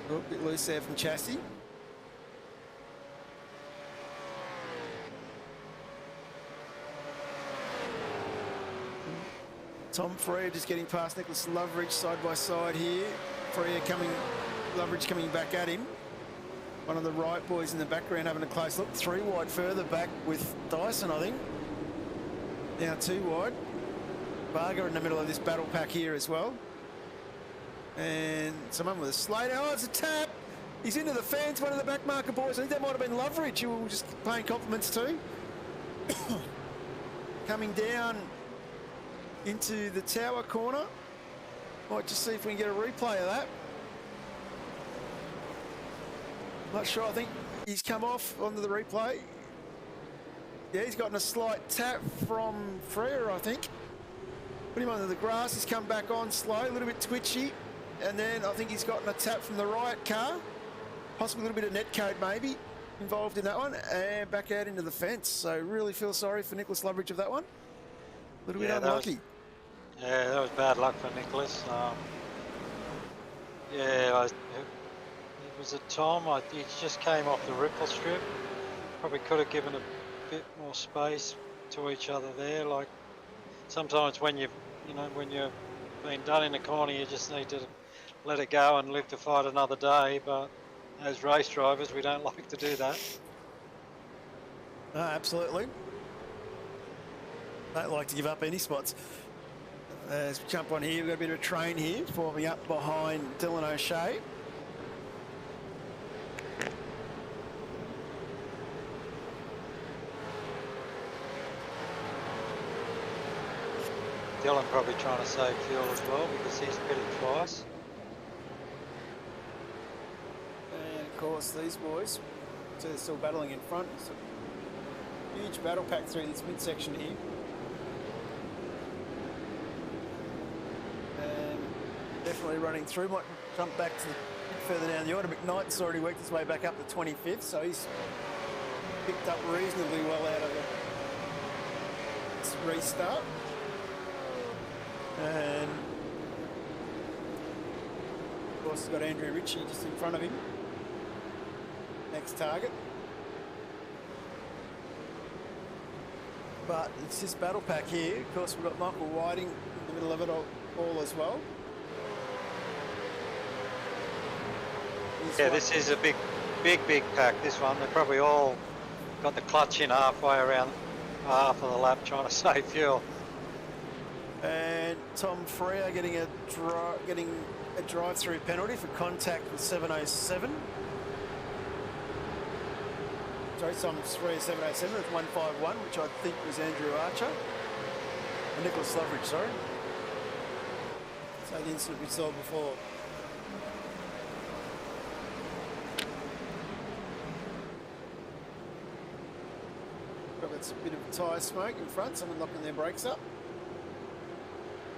Oh, a bit loose there from Chassis. Tom Freya just getting past Nicholas Loveridge side by side here. Freya coming, Loveridge coming back at him. One of the right boys in the background having a close look. 3 wide further back with Dyson, I think. Now 2 wide. Varga in the middle of this battle pack here as well. And someone with a slate. Oh, it's a tap. He's into the fence, one of the back marker boys. I think that might have been Loveridge, who we were just paying compliments to. Coming down into the tower corner. Might just see if we can get a replay of that. Not sure, I think he's come off onto the replay. Yeah, he's gotten a slight tap from Freya, I think. Put him under the grass, he's come back on slow, a little bit twitchy. And then I think he's gotten a tap from the right car. Possibly a little bit of net code maybe involved in that one. And back out into the fence. So really feel sorry for Nicholas Loveridge of that one. A little bit unlucky. That was bad luck for Nicholas. It was a Tom. He just came off the ripple strip. Probably could have given a bit more space to each other there. Like sometimes when you've been done in the corner, you just need to let it go and live to fight another day. But as race drivers, we don't like to do that. Absolutely. Don't like to give up any spots. As we jump on here, we've got a bit of a train here, forming up behind Dylan O'Shea. Dylan probably trying to save fuel as well because he's pitted twice. And of course these boys, so they're still battling in front. It's a huge battle pack through this midsection here. And definitely running through. Might jump back to a bit further down the order. McKnight's already worked his way back up to 25th, so he's picked up reasonably well out of this restart. And course, has got Andrew Ritchie just in front of him. Next target. But it's this battle pack here. Of course, we've got Michael Whiting in the middle of it all as well. Yeah, this is a big pack, this one. They're probably all got the clutch in halfway around half of the lap trying to save fuel. And Tom Frere getting a drive-through penalty for contact with 707. Sorry, Tom Frere 707 with 151, which I think was Andrew Archer. And Nicholas Loveridge, sorry. So the incident we saw before. It's a bit of tyre smoke in front, someone locking their brakes up.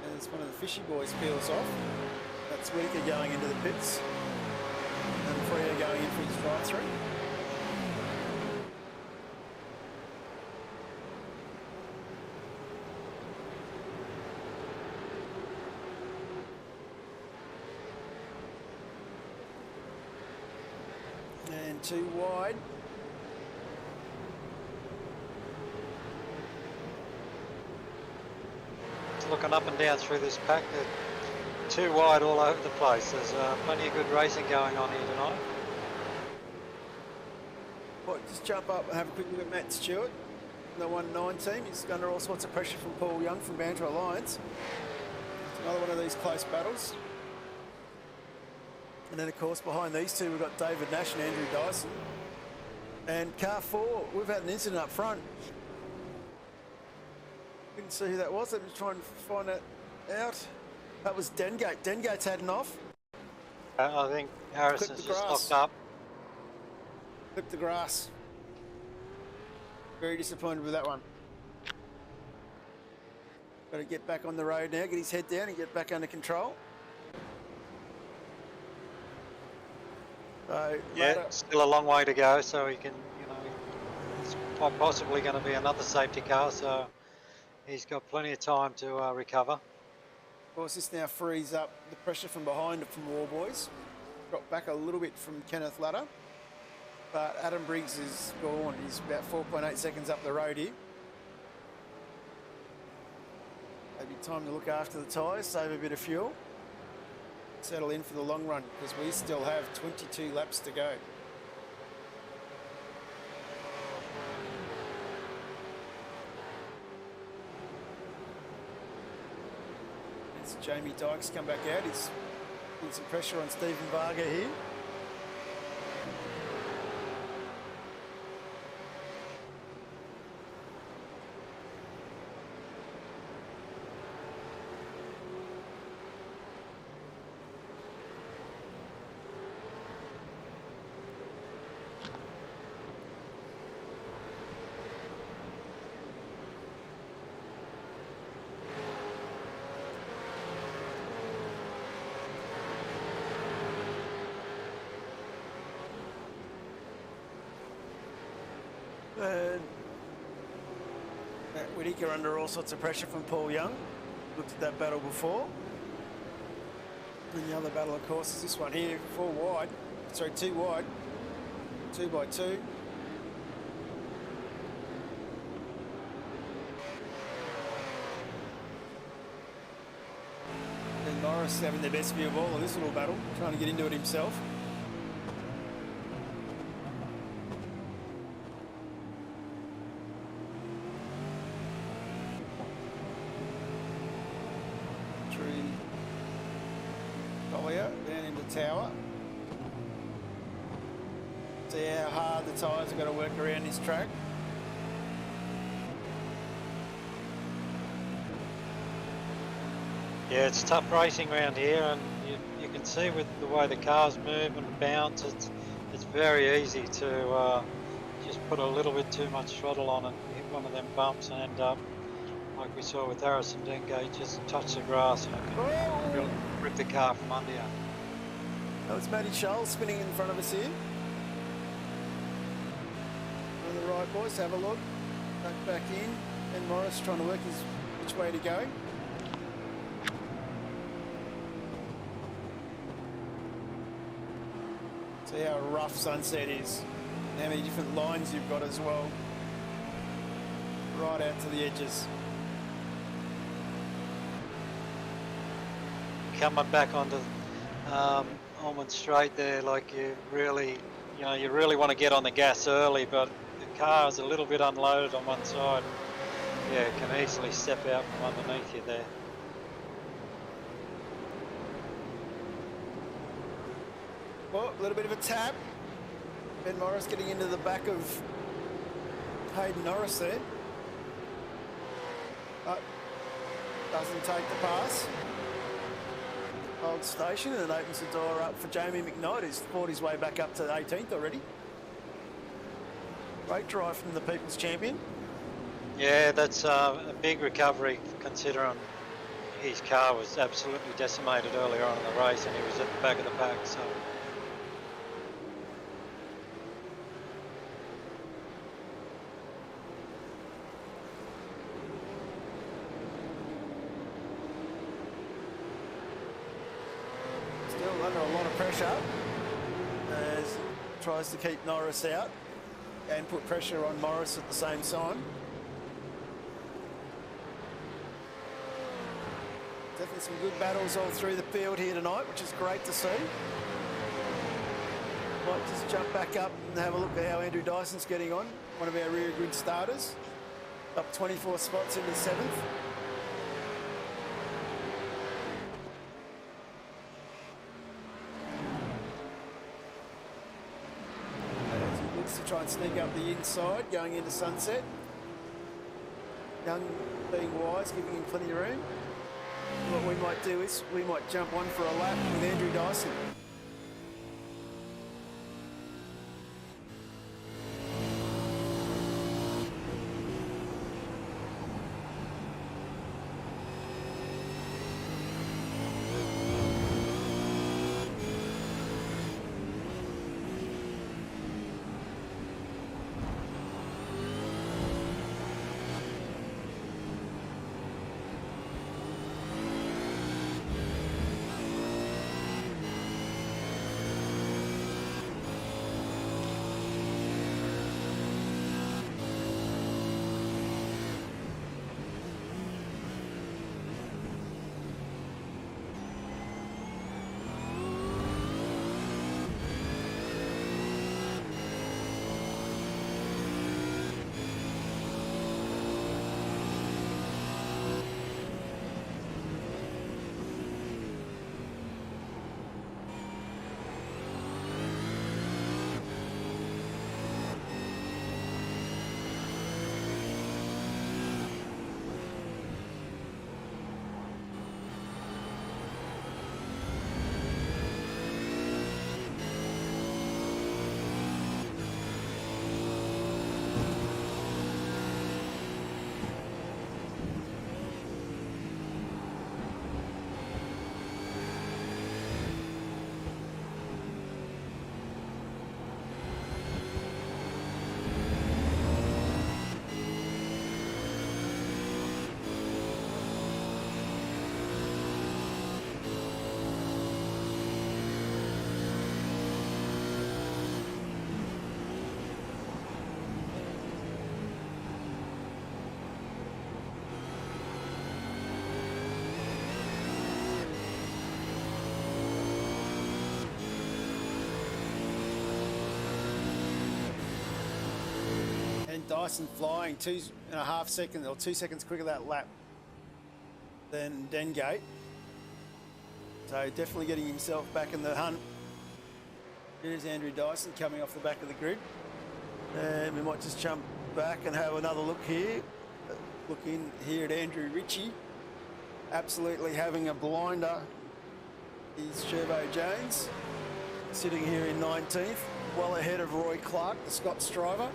And it's one of the fishy boys peels off. That's Whitaker going into the pits. And Freo going in for his drive-through. And 2 wide. Looking up and down through this pack, they're 2 wide all over the place. There's plenty of good racing going on here tonight. Well, just jump up and have a quick look at Matt Stewart, the 1-9 team. He's under all sorts of pressure from Paul Young from Banter Alliance. It's another one of these close battles. And then, of course, behind these two, we've got David Nash and Andrew Dyson. And car 4, we've had an incident up front. Couldn't see who that was. Let me try and find it out. That was Dengate. Dengate's had an off. I think Harrison's just locked up. Clipped the grass. Very disappointed with that one. Got to get back on the road now, get his head down and get back under control. So, yeah, still a long way to go, so he can, it's quite possibly going to be another safety car, so he's got plenty of time to recover. Of course, this now frees up the pressure from behind from War Boys. Dropped back a little bit from Kenneth Ladder. But Adam Briggs is gone. He's about 4.8 seconds up the road here. Maybe time to look after the tyres, save a bit of fuel. Settle in for the long run, because we still have 22 laps to go. Jamie Dykes come back out. He's putting some pressure on Stephen Varga here. Matt Whitaker under all sorts of pressure from Paul Young. Looked at that battle before. And the other battle, of course, is this one here, 4 wide. Sorry, 2 wide. 2 by 2. And Norris having the best view of all of this little battle, trying to get into it himself. Tower. See how hard the tyres are going to work around this track. Yeah, it's tough racing around here, and you can see with the way the cars move and bounce, it's very easy to just put a little bit too much throttle on it, hit one of them bumps and end up, like we saw with Harrison Dengate, just touch the grass and it can really rip the car from under you. Oh, it's Matty Scholl spinning in front of us here. On the right, boys, have a look. Back in. And Morris trying to work which way to go. See how rough Sunset is. How many different lines you've got as well. Right out to the edges. Coming back onto Almond Straight there, like you really want to get on the gas early, but the car is a little bit unloaded on one side. Yeah, it can easily step out from underneath you there. Well, a little bit of a tap. Ben Morris getting into the back of Hayden Norris there. But doesn't take the pass. Holds station and opens the door up for Jamie McKnight, who's fought his way back up to 18th already. Great drive from the People's Champion. Yeah, that's a big recovery considering his car was absolutely decimated earlier on in the race and he was at the back of the pack. So. Still under a lot of pressure as tries to keep Norris out and put pressure on Morris at the same time. Definitely some good battles all through the field here tonight, which is great to see. Might just jump back up and have a look at how Andrew Dyson's getting on. One of our rear grid starters. Up 24 spots into 7th. As he looks to try and sneak up the inside, going into Sunset. Young being wise, giving him plenty of room. What we might do is we might jump one for a lap with Andrew Dyson. Dyson flying 2.5 seconds or 2 seconds quicker that lap than Dengate. So definitely getting himself back in the hunt. Here's Andrew Dyson coming off the back of the grid. And we might just jump back and have another look here. Look in here at Andrew Ritchie. Absolutely having a blinder is Sherbo Jones. Sitting here in 19th. Well ahead of Roy Clark, the Scots driver.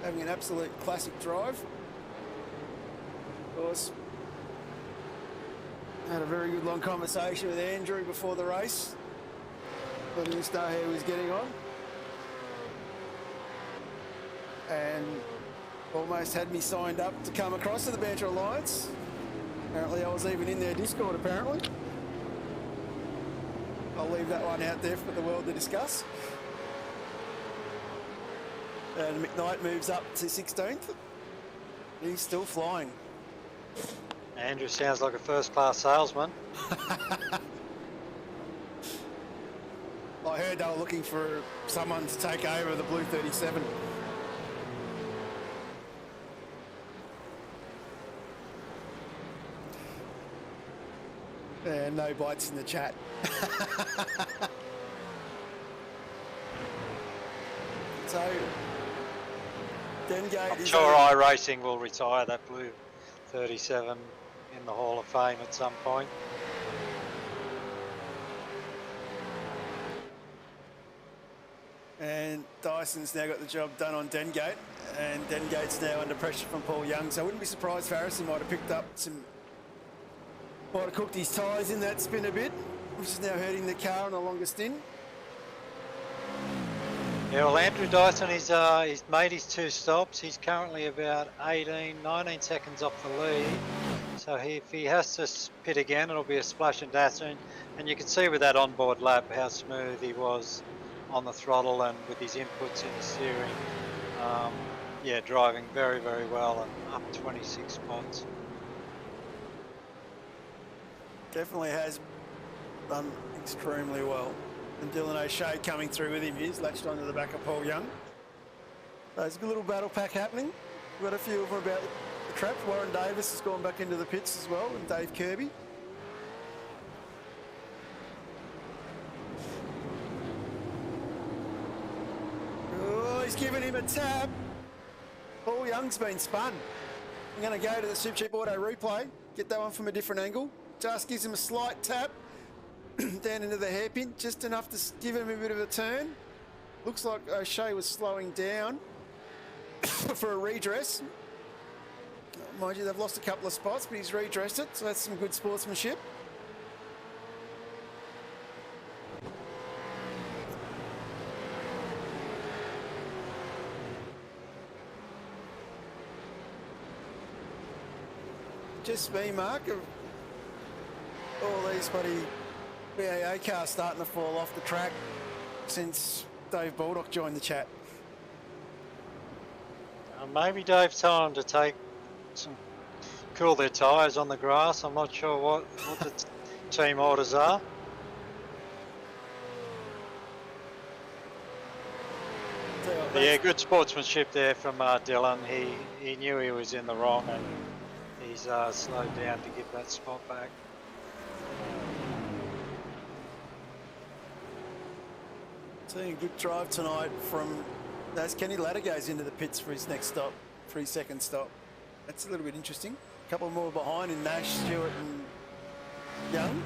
Having an absolute classic drive. Of course, had a very good long conversation with Andrew before the race. Letting him know how he was getting on. And almost had me signed up to come across to the Banter Alliance. Apparently I was even in their Discord apparently. I'll leave that one out there for the world to discuss. And McKnight moves up to 16th. He's still flying. Andrew sounds like a first-class salesman. I heard they were looking for someone to take over the Blue 37. And no bites in the chat. So, Dengate I'm sure iRacing will retire that Blue 37 in the Hall of Fame at some point. And Dyson's now got the job done on Dengate, and Dengate's now under pressure from Paul Young, so I wouldn't be surprised if Harrison might have picked up might have cooked his tyres in that spin a bit, which is now hurting the car on the longer stint. Yeah, well, Andrew Dyson, he's made his 2 stops. He's currently about 19 seconds off the lead. So if he has to pit again, it'll be a splash and dash. And you can see with that onboard lap how smooth he was on the throttle and with his inputs in the steering. Yeah, driving very, very well and up 26 spots. Definitely has done extremely well. And Dylan O'Shea coming through with him. He's latched onto the back of Paul Young. There's a good little battle pack happening. We've got a few of them about the traps. Warren Davis has gone back into the pits as well, and Dave Kirby. Oh, he's giving him a tap. Paul Young's been spun. I'm going to go to the Supercheap Auto replay, get that one from a different angle. Just gives him a slight tap down into the hairpin, just enough to give him a bit of a turn. Looks like O'Shea was slowing down for a redress. Mind you, they've lost a couple of spots, but he's redressed it, so that's some good sportsmanship. Just me, Mark, of all these bloody BAA cars starting to fall off the track since Dave Baldock joined the chat. Maybe Dave's telling them to take cool their tyres on the grass. I'm not sure what the team orders are. But yeah, good sportsmanship there from Dylan. He knew he was in the wrong and he's slowed down to give that spot back. Seeing a good drive tonight from as Kenny Ladder goes into the pits for his next stop, for his second stop. That's a little bit interesting. A couple more behind in Nash, Stewart and Young.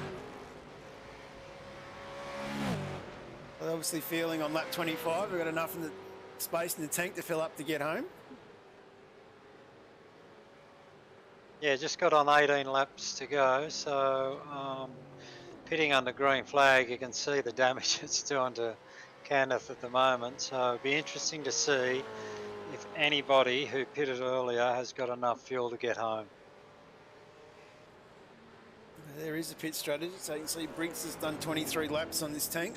They're obviously feeling on lap 25. We've got enough in the space in the tank to fill up to get home. Yeah, just got on 18 laps to go, so pitting under green flag, you can see the damage it's doing to Kenneth at the moment, so it'll be interesting to see if anybody who pitted earlier has got enough fuel to get home. There is a pit strategy, so you can see Briggs has done 23 laps on this tank.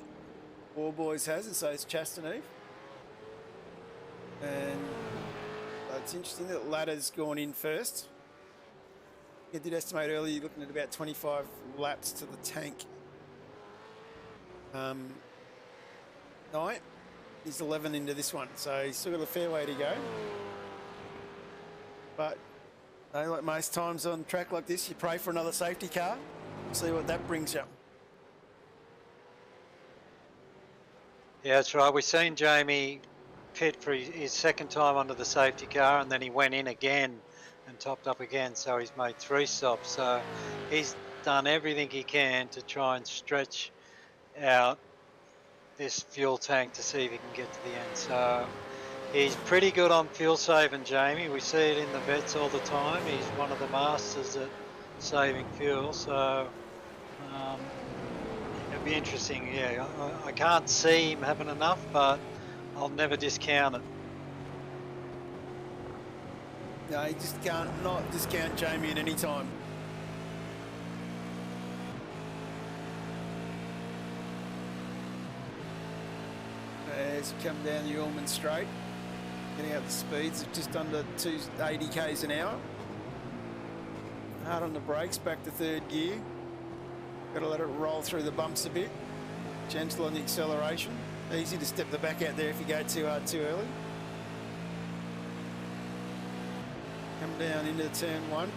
War Boys has, and so has Chastaneve. And it's interesting that Ladder's gone in first. I did estimate earlier, you're looking at about 25 laps to the tank. Knight is 11 into this one, so he's still got a fair way to go. But like most times on track like this, you pray for another safety car, see what that brings you. Yeah, that's right. We've seen Jamie pit for his second time under the safety car, and then he went in again and topped up again, so he's made 3 stops. So he's done everything he can to try and stretch out this fuel tank to see if he can get to the end. So he's pretty good on fuel saving, Jamie. We see it in the vets all the time. He's one of the masters at saving fuel, so it'll be interesting. Yeah, I can't see him having enough, but I'll never discount it. No, you just can't not discount Jamie at any time. As you come down the Ullman Straight, Getting out the speeds of just under 280 k's an hour. Hard on the brakes, back to third gear. Got to let it roll through the bumps a bit. Gentle on the acceleration. Easy to step the back out there if you go too hard too early. Come down into turn 1.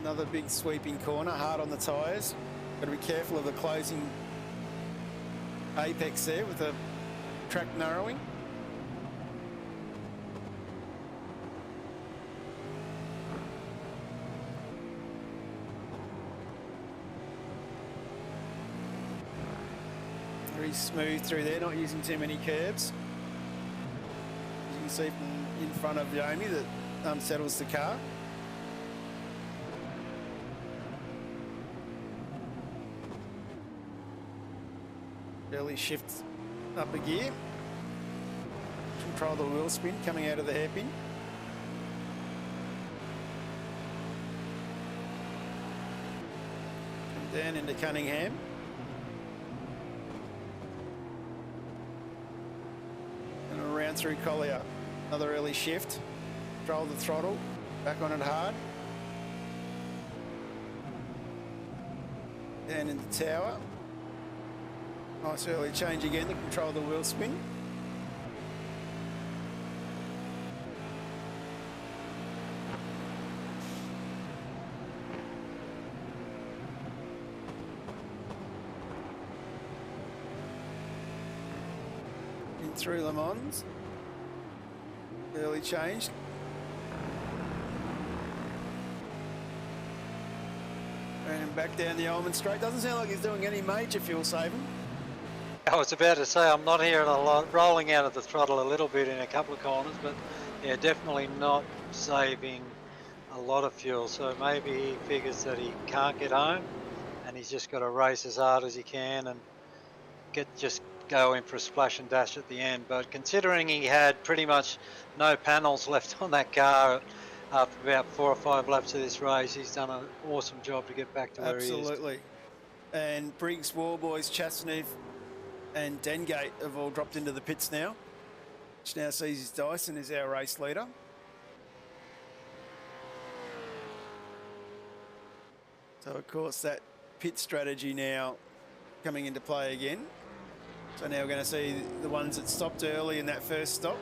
Another big sweeping corner, hard on the tyres. Got to be careful of the closing apex there with the track narrowing. Very smooth through there, not using too many curbs. As you can see from in front of Yomi, that unsettles the car. Early shift up a gear. Control the wheel spin coming out of the hairpin. Come down into Cunningham. And around through Collier. Another early shift. Control the throttle. Back on it hard. Down into Tower. Nice early change again to control the wheel spin. In through Le Mans. Early change. And back down the Ullman straight. Doesn't sound like he's doing any major fuel saving. I was about to say, I'm not hearing a lot, rolling out of the throttle a little bit in a couple of corners, but yeah, definitely not saving a lot of fuel. So maybe he figures that he can't get home and he's just got to race as hard as he can and just go in for a splash and dash at the end. But considering he had pretty much no panels left on that car after about 4 or 5 laps of this race, he's done an awesome job to get back to where he is. Absolutely. And Briggs, Warboys, Chasnev and Dengate have all dropped into the pits now, which now sees his Dyson is our race leader. So of course that pit strategy now coming into play again. So now we're going to see the ones that stopped early in that first stop.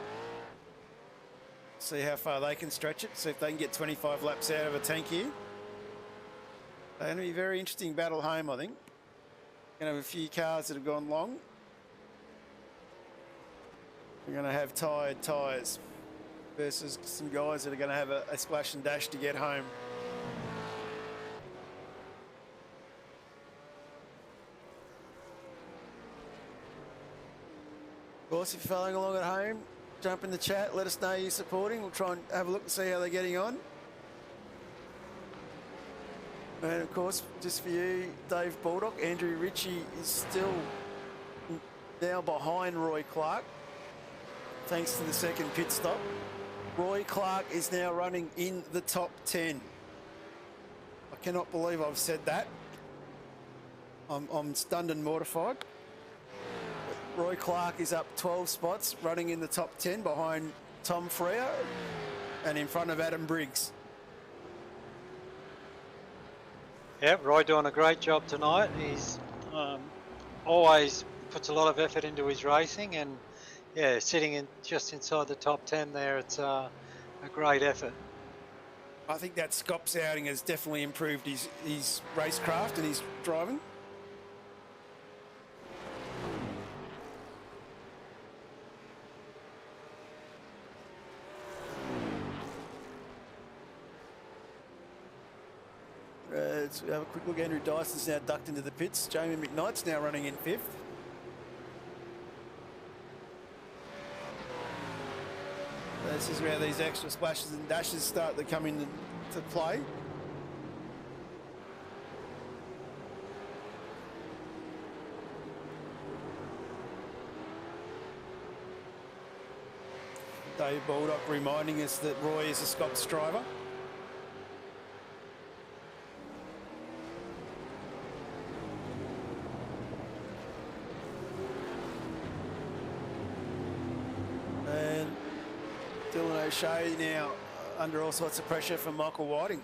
See how far they can stretch it. See if they can get 25 laps out of a tank here. They're going to be a very interesting battle home, I think. Going to have a few cars that have gone long. We're going to have tired tyres versus some guys that are going to have a splash and dash to get home. Of course, if you're following along at home, jump in the chat, let us know you're supporting. We'll try and have a look and see how they're getting on. And of course, just for you, Dave Baldock, Andrew Ritchie is still now behind Roy Clark, thanks to the second pit stop. Roy Clark is now running in the top 10. I cannot believe I've said that. I'm stunned and mortified. Roy Clark is up 12 spots, running in the top 10 behind Tom Freo and in front of Adam Briggs. Yeah, Roy doing a great job tonight. He's always puts a lot of effort into his racing, and yeah, sitting in just inside the top 10 there, it's a great effort. I think that Scops outing has definitely improved his racecraft and his driving. Let's have a quick look. Andrew Dyson's now ducked into the pits. Jamie McKnight's now running in 5th. This is where these extra splashes and dashes start to come into play. Dave Baldock reminding us that Roy is a Scots driver. Dylan O'Shea now under all sorts of pressure from Michael Whiting.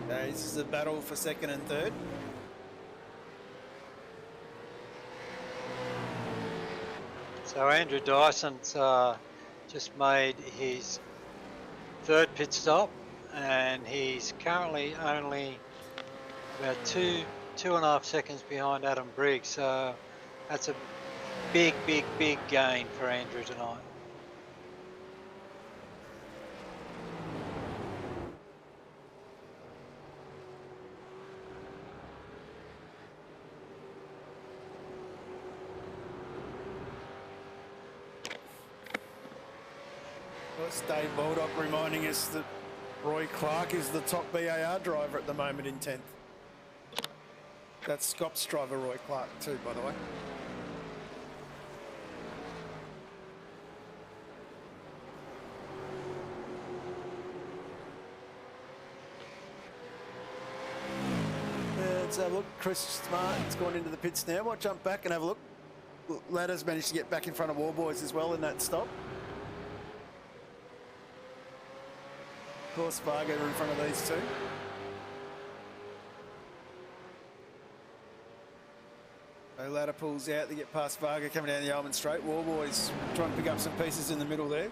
This is a battle for second and third. So Andrew Dyson's just made his third pit stop, and he's currently only about two and a half seconds behind Adam Briggs. So that's a big gain for Andrew tonight. That's Dave Baldock reminding us that Roy Clark is the top BAR driver at the moment in 10th. That's Scott's driver, Roy Clark, too, by the way. Let's have a look. Chris Martin's gone into the pits now. Might jump back and have a look. Ladder's managed to get back in front of Warboys as well in that stop. Of course, Varga in front of these two. So Ladder pulls out to get past Varga coming down the Almond Straight. Warboys trying to pick up some pieces in the middle there.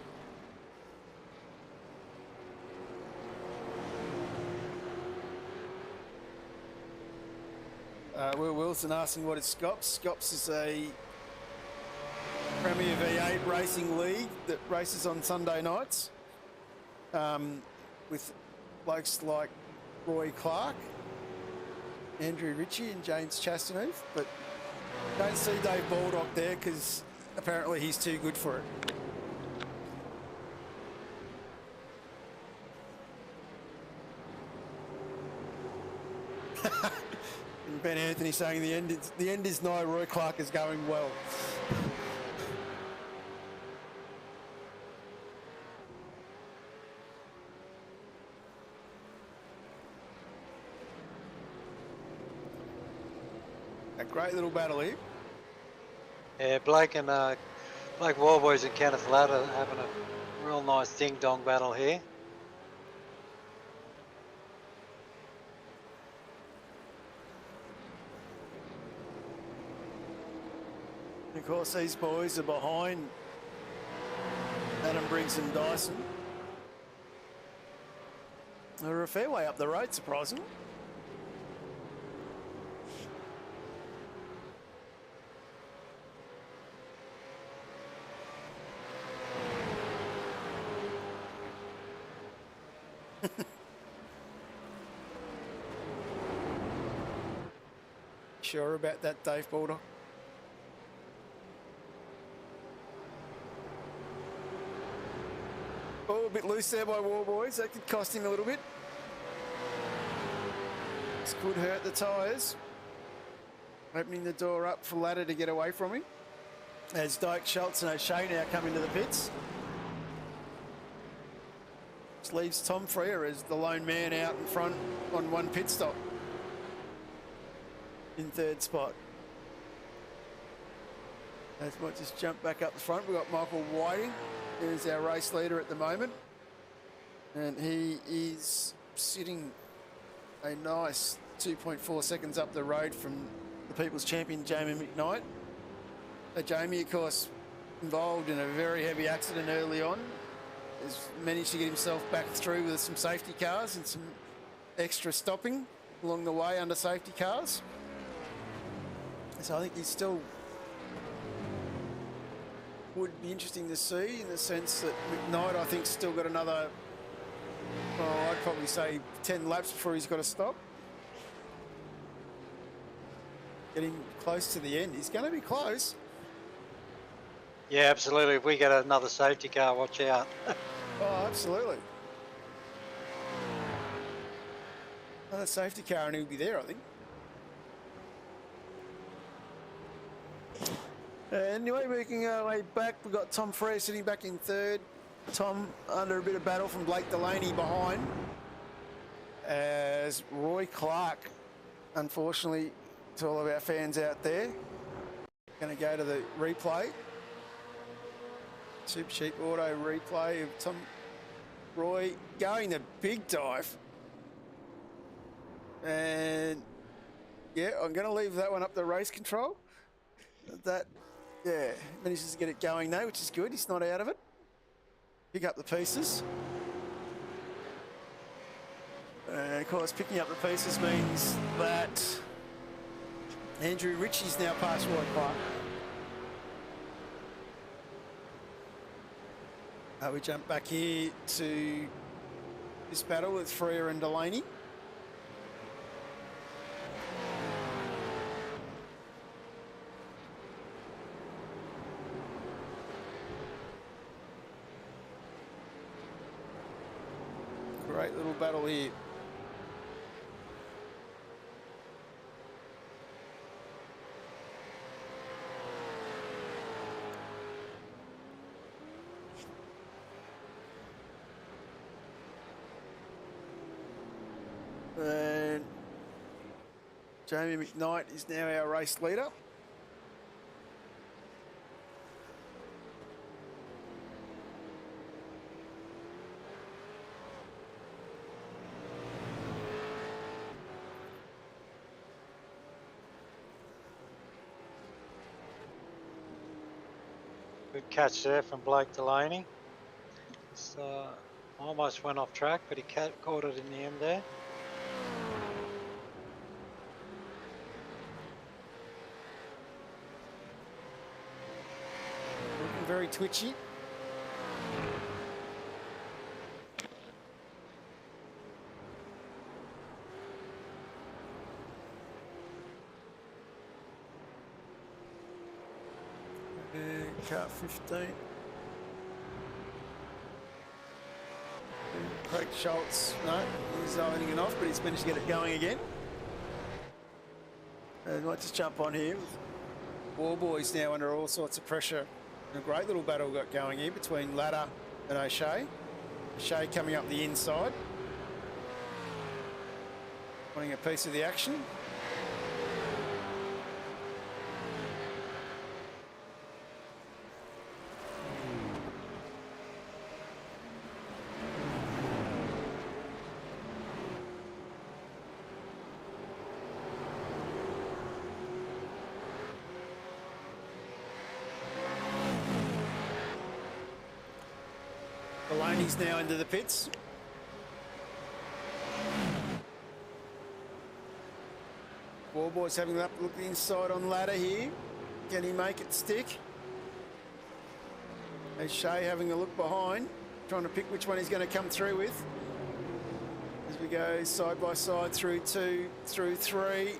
Will Wilson asking what is Scops. Scops is a Premier V8 racing league that races on Sunday nights. With blokes like Roy Clark, Andrew Ritchie and James Chastaneuf, but don't see Dave Baldock there because apparently he's too good for it. And Ben Anthony saying the end is nigh, Roy Clark is going well. A great little battle here. Yeah, Blake Warboys and Kenneth Ladder having a real nice ding-dong battle here. Of course, these boys are behind Adam Briggs and Dyson. They're a fair way up the road, surprisingly. Sure about that, Dave Baldock? Oh, a bit loose there by Warboys. That could cost him a little bit. This could hurt the tyres. Opening the door up for Ladder to get away from him. As Dyke, Schultz and O'Shea now come into the pits. This leaves Tom Freer as the lone man out in front on one pit stop. In third spot. As might just jump back up the front. We've got Michael Whiting, who's our race leader at the moment. And he is sitting a nice 2.4 seconds up the road from the People's Champion, Jamie McKnight. Jamie, of course, involved in a very heavy accident early on. Has managed to get himself back through with some safety cars and some extra stopping along the way under safety cars. So I think he's still would be interesting to see in the sense that McKnight, I think, still got another, I'd probably say 10 laps before he's got to stop. Getting close to the end. He's going to be close. Yeah, absolutely. If we get another safety car, watch out. Oh, absolutely. Another safety car and he'll be there, I think. Anyway, working our way back, we've got Tom Freer sitting back in third. Tom under a bit of battle from Blake Delaney behind. As Roy Clark, unfortunately, to all of our fans out there, Going to go to the replay. Supercheap auto replay of Tom Roy going the big dive. And yeah, I'm going to leave that one up to race control. That, yeah, manages to get it going though, which is good. He's not out of it. Pick up the pieces. And of course, picking up the pieces means that Andrew Ritchie's now past Roy Clark. We jump back here to this battle with Freer and Delaney. Great little battle here. And Jamie McKnight is now our race leader. Good catch there from Blake Delaney. Almost went off track, but he caught it in the end there. Looking very twitchy. Car 15. Craig Schultz, no, he's holding it off, but he's managed to get it going again. And might just jump on here. War Boys now under all sorts of pressure. And a great little battle got going here between Ladder and O'Shea. O'Shea coming up the inside, wanting a piece of the action. Delaney's now into the pits. War Boys having a look inside on Ladder here. Can he make it stick? O'Shea having a look behind, trying to pick which one he's going to come through with. As we go side by side through 2, through 3.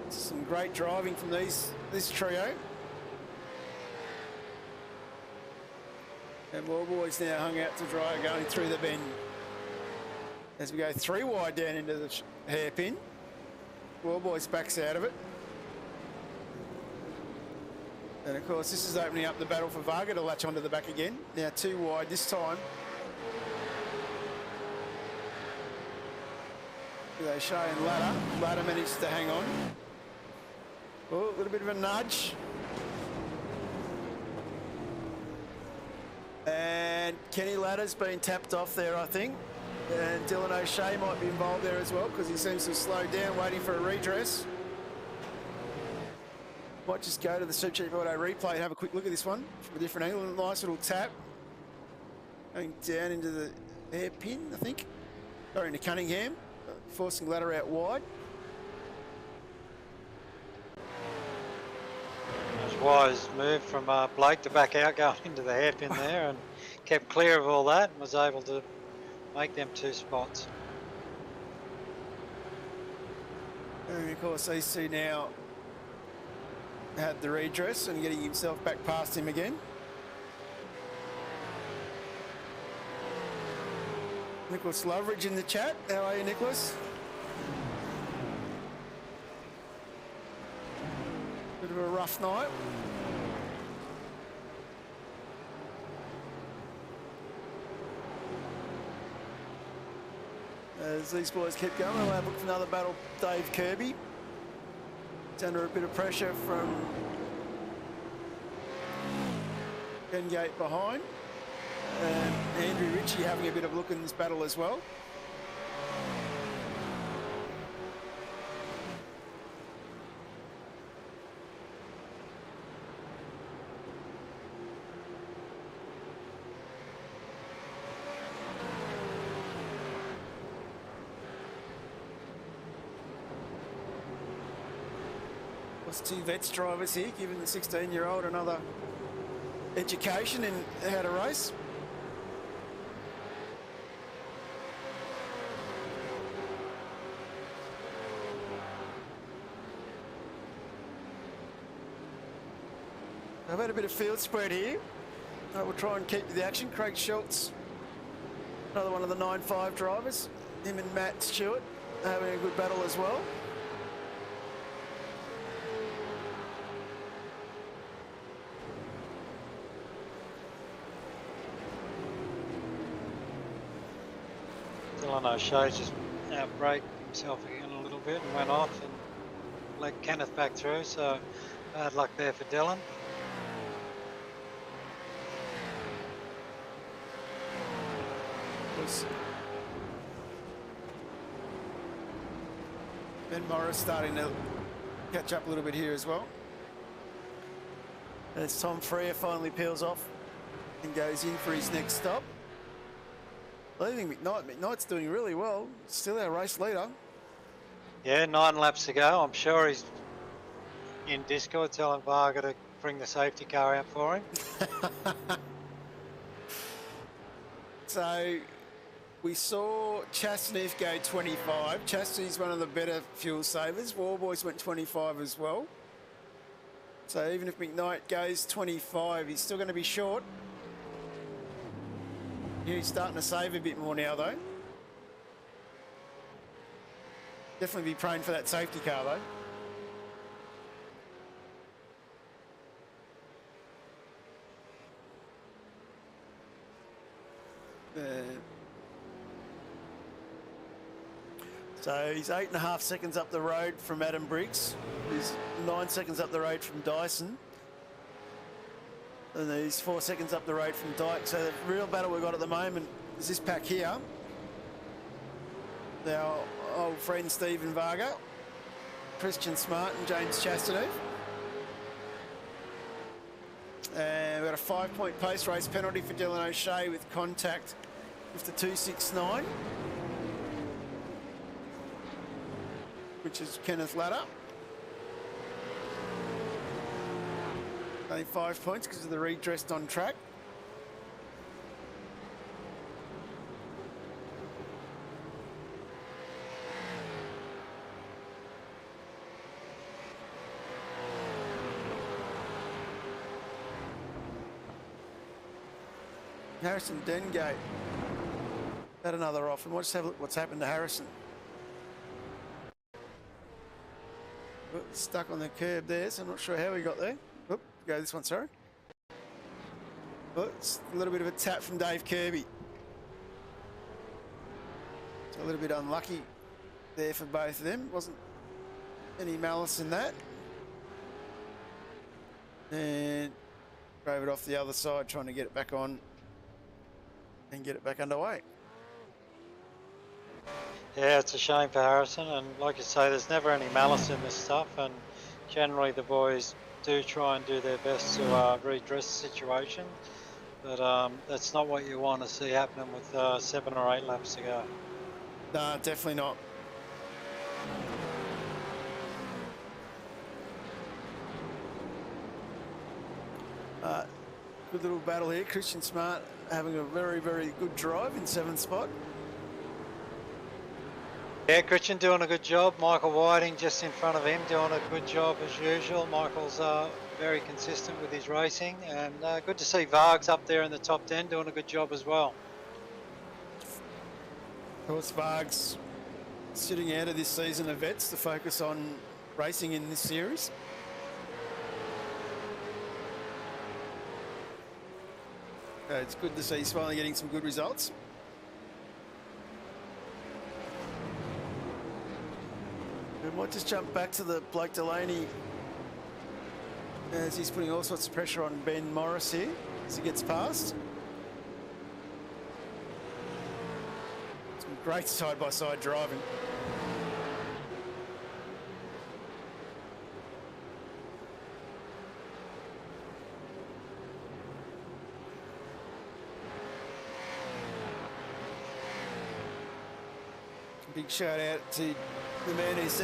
Some great driving from this trio. And War Boys now hung out to dry, going through the bend. As we go 3 wide down into the hairpin, War Boys backs out of it. And of course, this is opening up the battle for Varga to latch onto the back again. Now 2 wide this time. With O'Shea and Ladder. Ladder managed to hang on. Oh, a little bit of a nudge. And Kenny Ladder's been tapped off there, I think. And Dylan O'Shea might be involved there as well because he seems to have slowed down, waiting for a redress. Might just go to the Supercheap Auto replay and have a quick look at this one from a different angle. Nice little tap. Going down into the hairpin, I think. Or into Cunningham, forcing Ladder out wide. Wise move from Blake to back out, going into the hairpin there, and kept clear of all that and was able to make them 2 spots. And of course, these two now had the redress and getting himself back past him again. Nicholas Loveridge in the chat. How are you, Nicholas? Bit of a rough night. As these boys keep going, we'll have a look for another battle, Dave Kirby. It's under a bit of pressure from Ben Gate behind. And Andrew Ritchie having a bit of look in this battle as well. Two vets drivers here, giving the 16-year-old another education in how to race. I've had a bit of field spread here. We'll try and keep the action. Craig Schultz, another one of the 9.5 drivers. Him and Matt Stewart having a good battle as well. Dylan O'Shea just outbraked himself again a little bit and went off and let Kenneth back through, so bad luck there for Dylan. Ben Morris starting to catch up a little bit here as well. As Tom Freer finally peels off and goes in for his next stop. Leaving McKnight. McKnight's doing really well. Still our race leader. Yeah, 9 laps to go. I'm sure he's in Discord telling Varga to bring the safety car out for him. So we saw Chastaneef go 25. Chastaneef's one of the better fuel savers. Warboys went 25 as well. So even if McKnight goes 25, he's still going to be short. He's starting to save a bit more now, though. Definitely be praying for that safety car, though. So he's 8.5 seconds up the road from Adam Briggs. He's 9 seconds up the road from Dyson. And he's 4 seconds up the road from Dyke. So the real battle we've got at the moment is this pack here. Our old friend Stephen Varga, Christian Smart and James Chastaneef. And we've got a 5-point pace race penalty for Dylan O'Shea with contact with the 269, which is Kenneth Ladder. Only 5 points because of the redressed on track. Harrison Dengate had another off, and we'll just have a look what's happened to Harrison. Stuck on the curb there, so I'm not sure how he got there. Oop, go this one, sorry. But it's a little bit of a tap from Dave Kirby. So a little bit unlucky there for both of them. Wasn't any malice in that. And drove it off the other side, trying to get it back on and get it back underway. Yeah, it's a shame for Harrison, and like you say, there's never any malice in this stuff, and generally the boys do try and do their best to redress the situation, but that's not what you want to see happening with 7 or 8 laps to go. No, definitely not. Good little battle here. Christian Smart having a very, very good drive in 7th spot. Yeah, Christian doing a good job. Michael Whiting just in front of him doing a good job as usual. Michael's very consistent with his racing, and good to see Vargs up there in the top 10 doing a good job as well. Of course, Vargs sitting out of this season of vets to focus on racing in this series. It's good to see he's finally getting some good results. We might just jump back to the Blake Delaney as he's putting all sorts of pressure on Ben Morris here as he gets past. Some great side-by-side driving. Big shout out to the man who's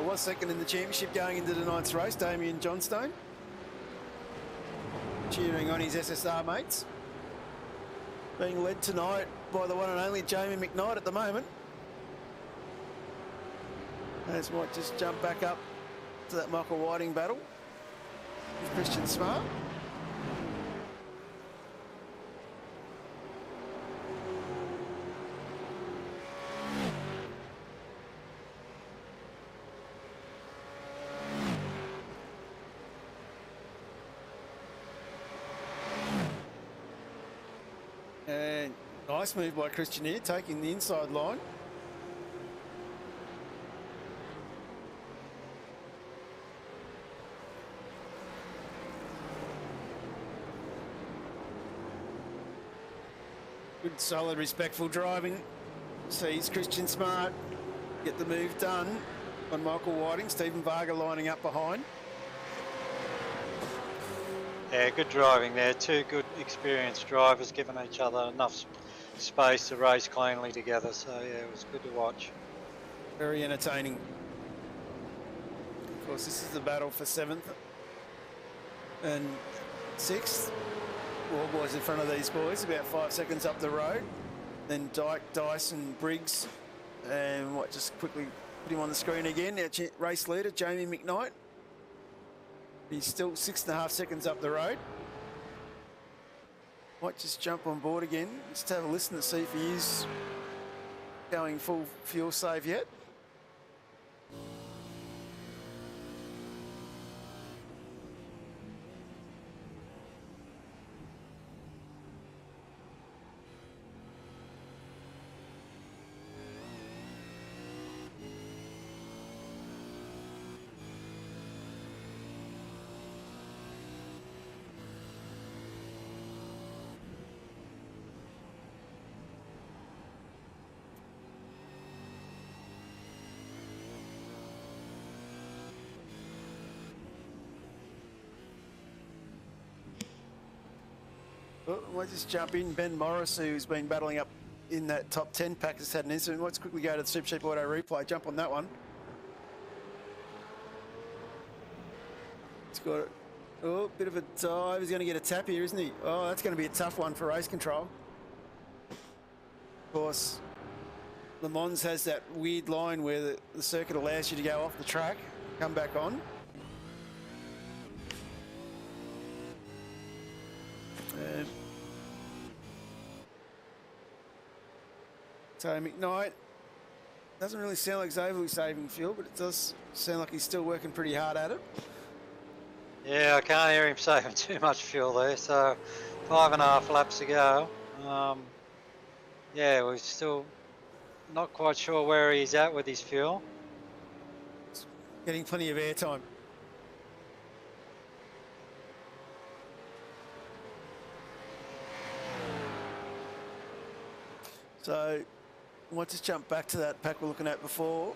was second in the championship going into the 9th race, Damien Johnstone. Cheering on his SSR mates. Being led tonight by the one and only Jamie McKnight at the moment. As might just jump back up to that Michael Whiting battle with Christian Smart. And nice move by Christian here, taking the inside line. Good, solid, respectful driving. Sees Christian Smart get the move done on Michael Whiting. Stephen Varga lining up behind. Yeah, good driving there. Two good experienced drivers giving each other enough space to race cleanly together. So yeah, it was good to watch. Very entertaining. Of course, this is the battle for 7th and 6th. Wall boys in front of these boys, about 5 seconds up the road. Then Dyke, Dyson, Briggs, and what? Just quickly put him on the screen again. Our race leader, Jamie McKnight. He's still 6.5 seconds up the road. Might just jump on board again. Just have a listen to see if he is going full fuel save yet. Well, we'll just jump in. Ben Morris, who's been battling up in that top 10 pack, has had an incident. Let's quickly go to the Supercheap Auto replay. Jump on that one. He's got a bit of a dive. He's going to get a tap here, isn't he? Oh, that's going to be a tough one for race control. Of course, Le Mans has that weird line where the circuit allows you to go off the track, come back on. So McKnight doesn't really sound like he's overly saving fuel, but it does sound like he's still working pretty hard at it. Yeah, I can't hear him saving too much fuel there. So 5.5 laps to go. Yeah, we're still not quite sure where he's at with his fuel. Getting plenty of airtime. So we'll just jump back to that pack we're looking at before,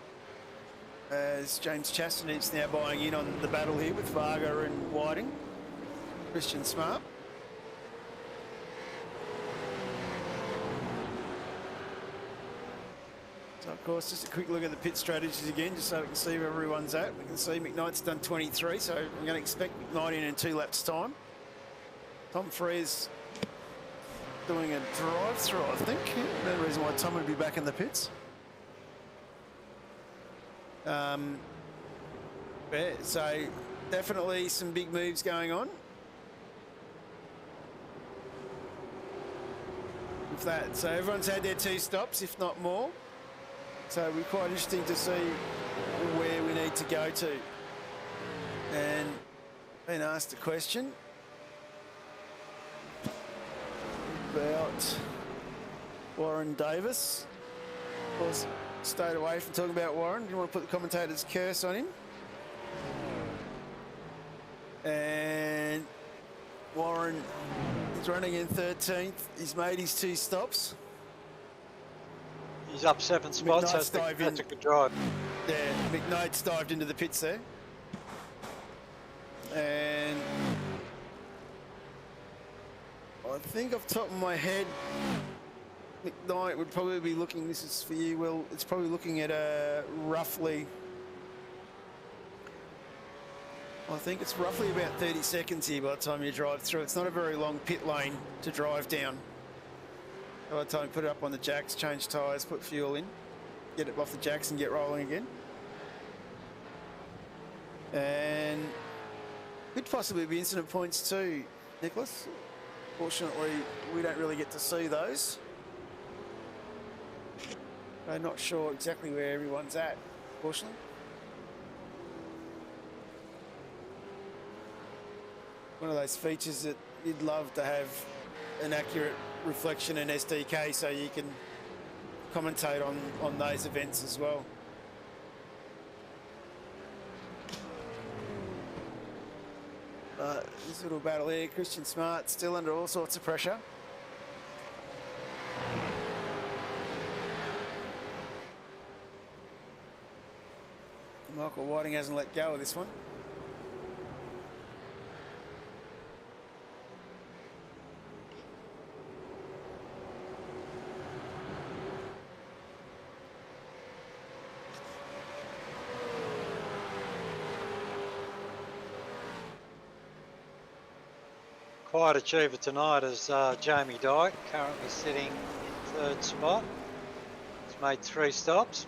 as James Chastaneed's now buying in on the battle here with Varga and Whiting. Christian Smart. So of course, just a quick look at the pit strategies again, just so we can see where everyone's at. We can see McKnight's done 23, so I'm going to expect McKnight in 2 laps' time. Tom Frere's doing a drive-through, I think. No reason why Tom would be back in the pits. Yeah, so definitely some big moves going on. With that, so everyone's had their 2 stops, if not more. So it'll be quite interesting to see where we need to go to. And been asked a question about Warren Davis. Of course, stayed away from talking about Warren. You want to put the commentator's curse on him. And Warren is running in 13th. He's made his 2 stops. He's up 7 spots. That's a good drive. Yeah, McKnight's dived into the pits there. And I think off the top of my head, McKnight would probably be looking, this is for you, Will, it's probably looking at roughly, I think it's roughly about 30 seconds here by the time you drive through. It's not a very long pit lane to drive down. By the time you put it up on the jacks, change tyres, put fuel in, get it off the jacks and get rolling again. And could possibly be incident points too, Nicholas. Fortunately, we don't really get to see those. I'm not sure exactly where everyone's at, fortunately. One of those features that you'd love to have an accurate reflection in SDK so you can commentate on those events as well. This little battle here, Christian Smart still under all sorts of pressure. Michael Whiting hasn't let go of this one. Quiet achiever tonight is Jamie Dyke, currently sitting in 3rd spot. He's made 3 stops.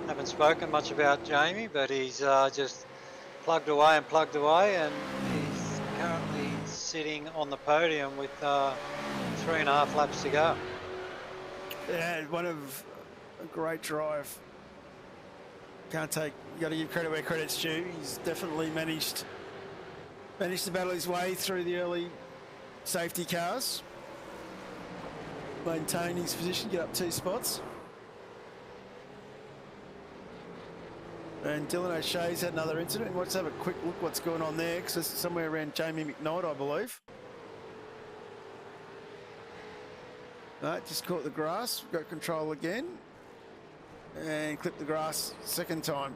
Haven't spoken much about Jamie, but he's just plugged away, and he's currently sitting on the podium with 3.5 laps to go. Yeah, one of a great drive. You got to give credit where credit's due. He's definitely managed to battle his way through the early safety cars, maintain his position, get up 2 spots. And Dylan O'Shea's had another incident. Let's have a quick look what's going on there, because this is somewhere around Jamie McKnight, I believe. No, just caught the grass, got control again, and clipped the grass 2nd time,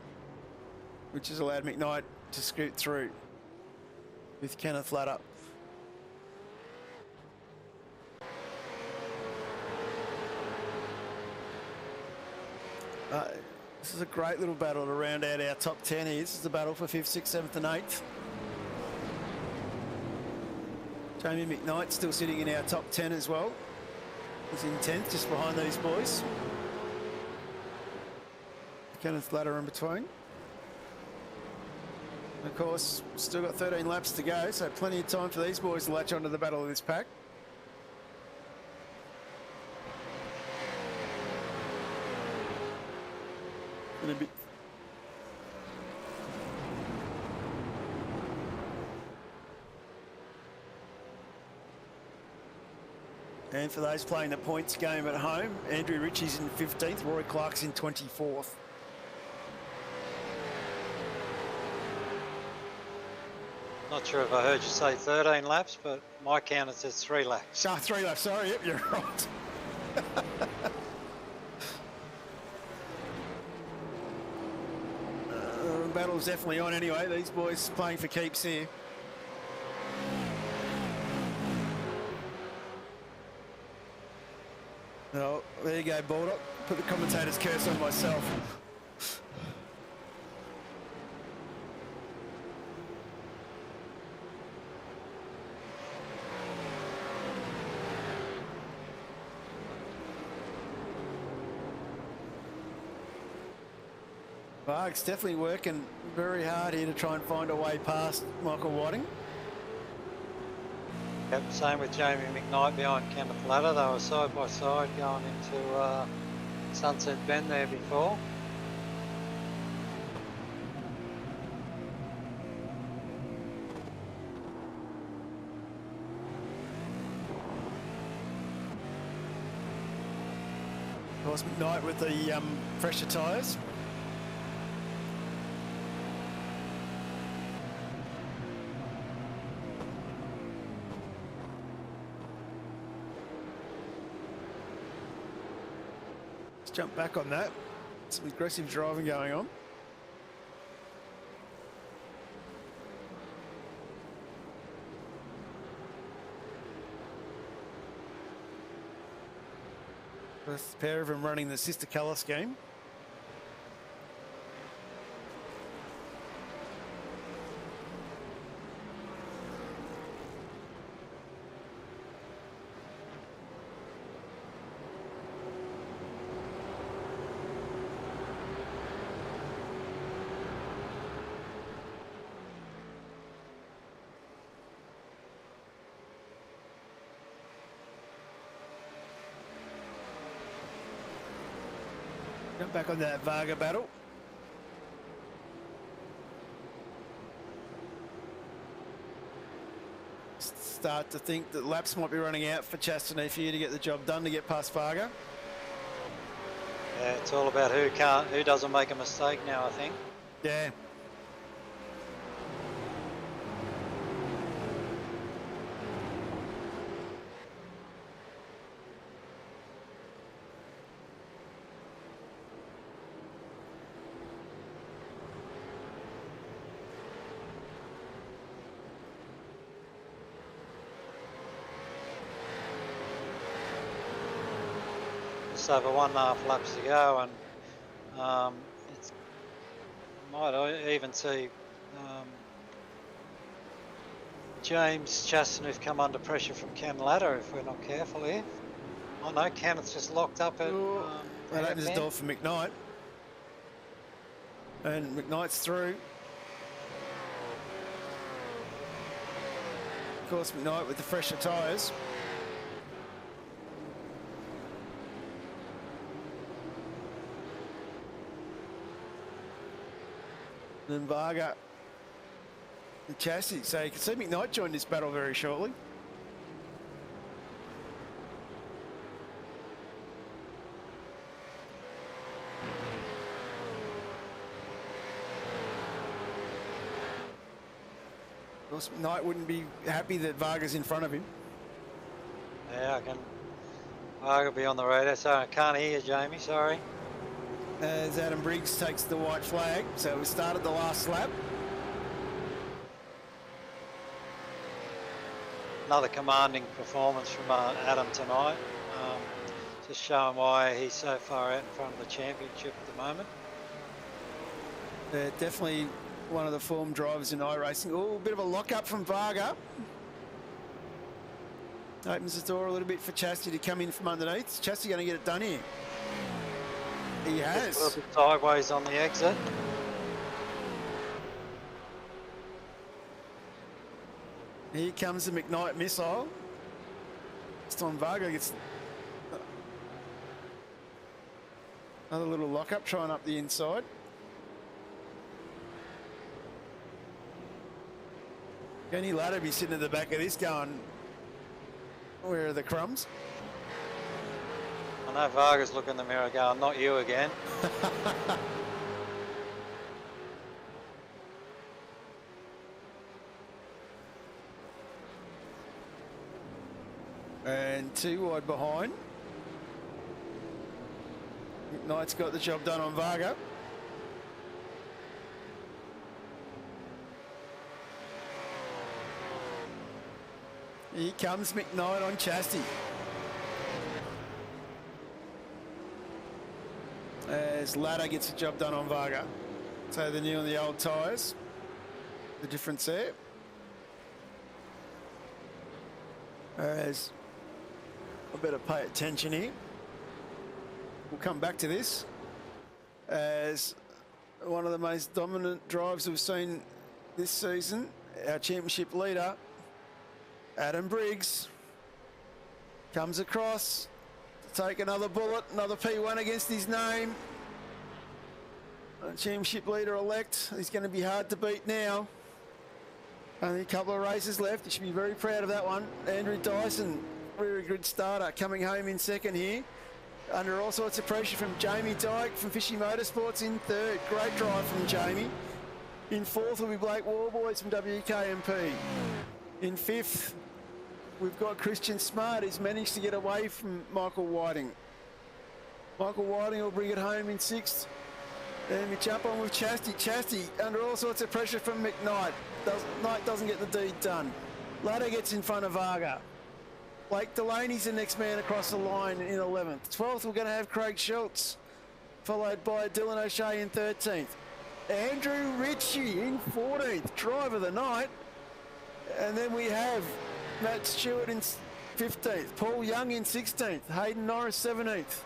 which has allowed McKnight to scoot through with Kenneth Ladder. This is a great little battle to round out our top 10 here. This is the battle for 5th, 6th, 7th and 8th. Jamie McKnight still sitting in our top 10 as well. He's in 10th, just behind these boys. Kenneth Ladder in between. Of course, still got 13 laps to go, so plenty of time for these boys to latch onto the battle of this pack. And a bit. And for those playing the points game at home, Andrew Ritchie's in 15th, Roy Clark's in 24th. Not sure if I heard you say 13 laps, but my count it says 3 laps. 3 laps, sorry, yep, you're right. The battle's definitely on anyway. These boys playing for keeps here. Oh, there you go, Baldock. Put the commentator's curse on myself. Barg's definitely working very hard here to try and find a way past Michael Whiting. Yep, same with Jamie McKnight behind Kenneth Ladder. They were side by side going into Sunset Bend there before. Of course, McKnight with the fresher tyres. Let's jump back on that. Some aggressive driving going on. First pair of them running the sister colour scheme. Jump back on that Varga battle. Start to think that laps might be running out for Chastity for you to get the job done to get past Varga. Yeah, it's all about who doesn't make a mistake now, I think. Yeah. Over 1.5 laps to go, and it's might even see James Chastaneuf come under pressure from Ken Ladder if we're not careful here. Oh no, Kenneth's just locked up at that opens the door for McKnight, and McKnight's through. Of course, McKnight with the fresher tyres. Then Varga and Chassis. So you can see McKnight join this battle very shortly. Of course, McKnight wouldn't be happy that Varga's in front of him. Yeah, I can. Varga be on the radar, so I can't hear you, Jamie, sorry. As Adam Briggs takes the white flag. So we started the last lap. Another commanding performance from Adam tonight. Just showing why he's so far out in front of the championship at the moment. Definitely one of the form drivers in iRacing. Oh, a bit of a lock-up from Varga. Opens the door a little bit for Chastity to come in from underneath. Is Chastity going to get it done here? He has. A little bit sideways on the exit. Here comes the McKnight missile. This time Varga gets another little lock-up, trying up the inside. Kenny Ladder be sitting at the back of this going, where are the crumbs? I know Varga's looking in the mirror going, not you again. And 2 wide behind. McKnight's got the job done on Varga. Here comes McKnight on Chastity. As Ladder gets the job done on Varga. So the new and the old tyres. The difference there. As I better pay attention here. We'll come back to this. As one of the most dominant drives we've seen this season, our championship leader, Adam Briggs, comes across to take another bullet, another P1 against his name. Championship leader-elect. He's going to be hard to beat now. Only a couple of races left. He should be very proud of that one. Andrew Dyson, very good starter, coming home in second here. under all sorts of pressure from Jamie Dyke from Fishy Motorsports in third. Great drive from Jamie. In fourth will be Blake Warboys from WK&P. In fifth, we've got Christian Smart, who's managed to get away from Michael Whiting. Michael Whiting will bring it home in sixth. Then we jump on with Chastity. Chastity under all sorts of pressure from McKnight. Knight doesn't get the deed done. Ladder gets in front of Varga. Blake Delaney's the next man across the line in 11th. 12th, we're going to have Craig Schultz, followed by Dylan O'Shea in 13th. Andrew Ritchie in 14th, driver of the night. And then we have Matt Stewart in 15th, Paul Young in 16th, Hayden Norris 17th,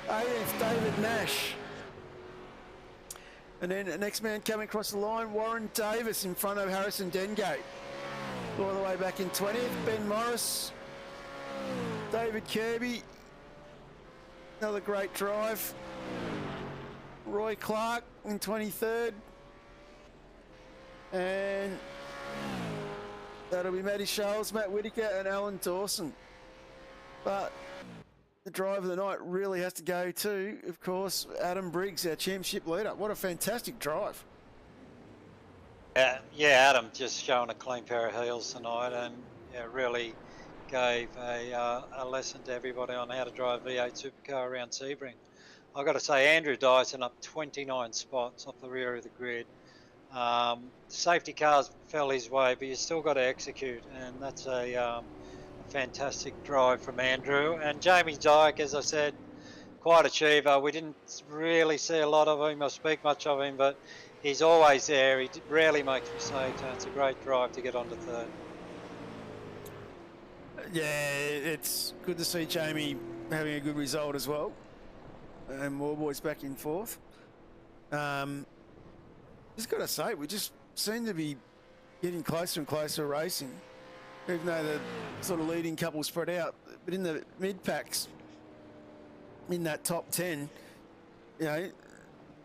18th, David Nash. And then the next man coming across the line, Warren Davis in front of Harrison Dengate. All the way back in 20th, Ben Morris, David Kirby, another great drive. Roy Clark in 23rd. And that'll be Matty Scholes, Matt Whitaker and Alan Dawson. But the driver of the night really has to go to, of course, Adam Briggs, our championship leader. What a fantastic drive. Yeah, Adam just showing a clean pair of heels tonight and really gave a lesson to everybody on how to drive a V8 supercar around Sebring. I've got to say, Andrew Dyson up 29 spots off the rear of the grid. Safety cars fell his way, but you still got to execute, and that's a fantastic drive from Andrew. And Jamie Dyke, as I said, quite a achiever. We didn't really see a lot of him or speak much of him, but he's always there. He rarely makes mistakes, and it's a great drive to get onto third. Yeah, it's good to see Jamie having a good result as well. And Warboys back in fourth. Just got to say, we just seem to be getting closer and closer racing, even though the sort of leading couple spread out. But in the mid packs, in that top 10, you know,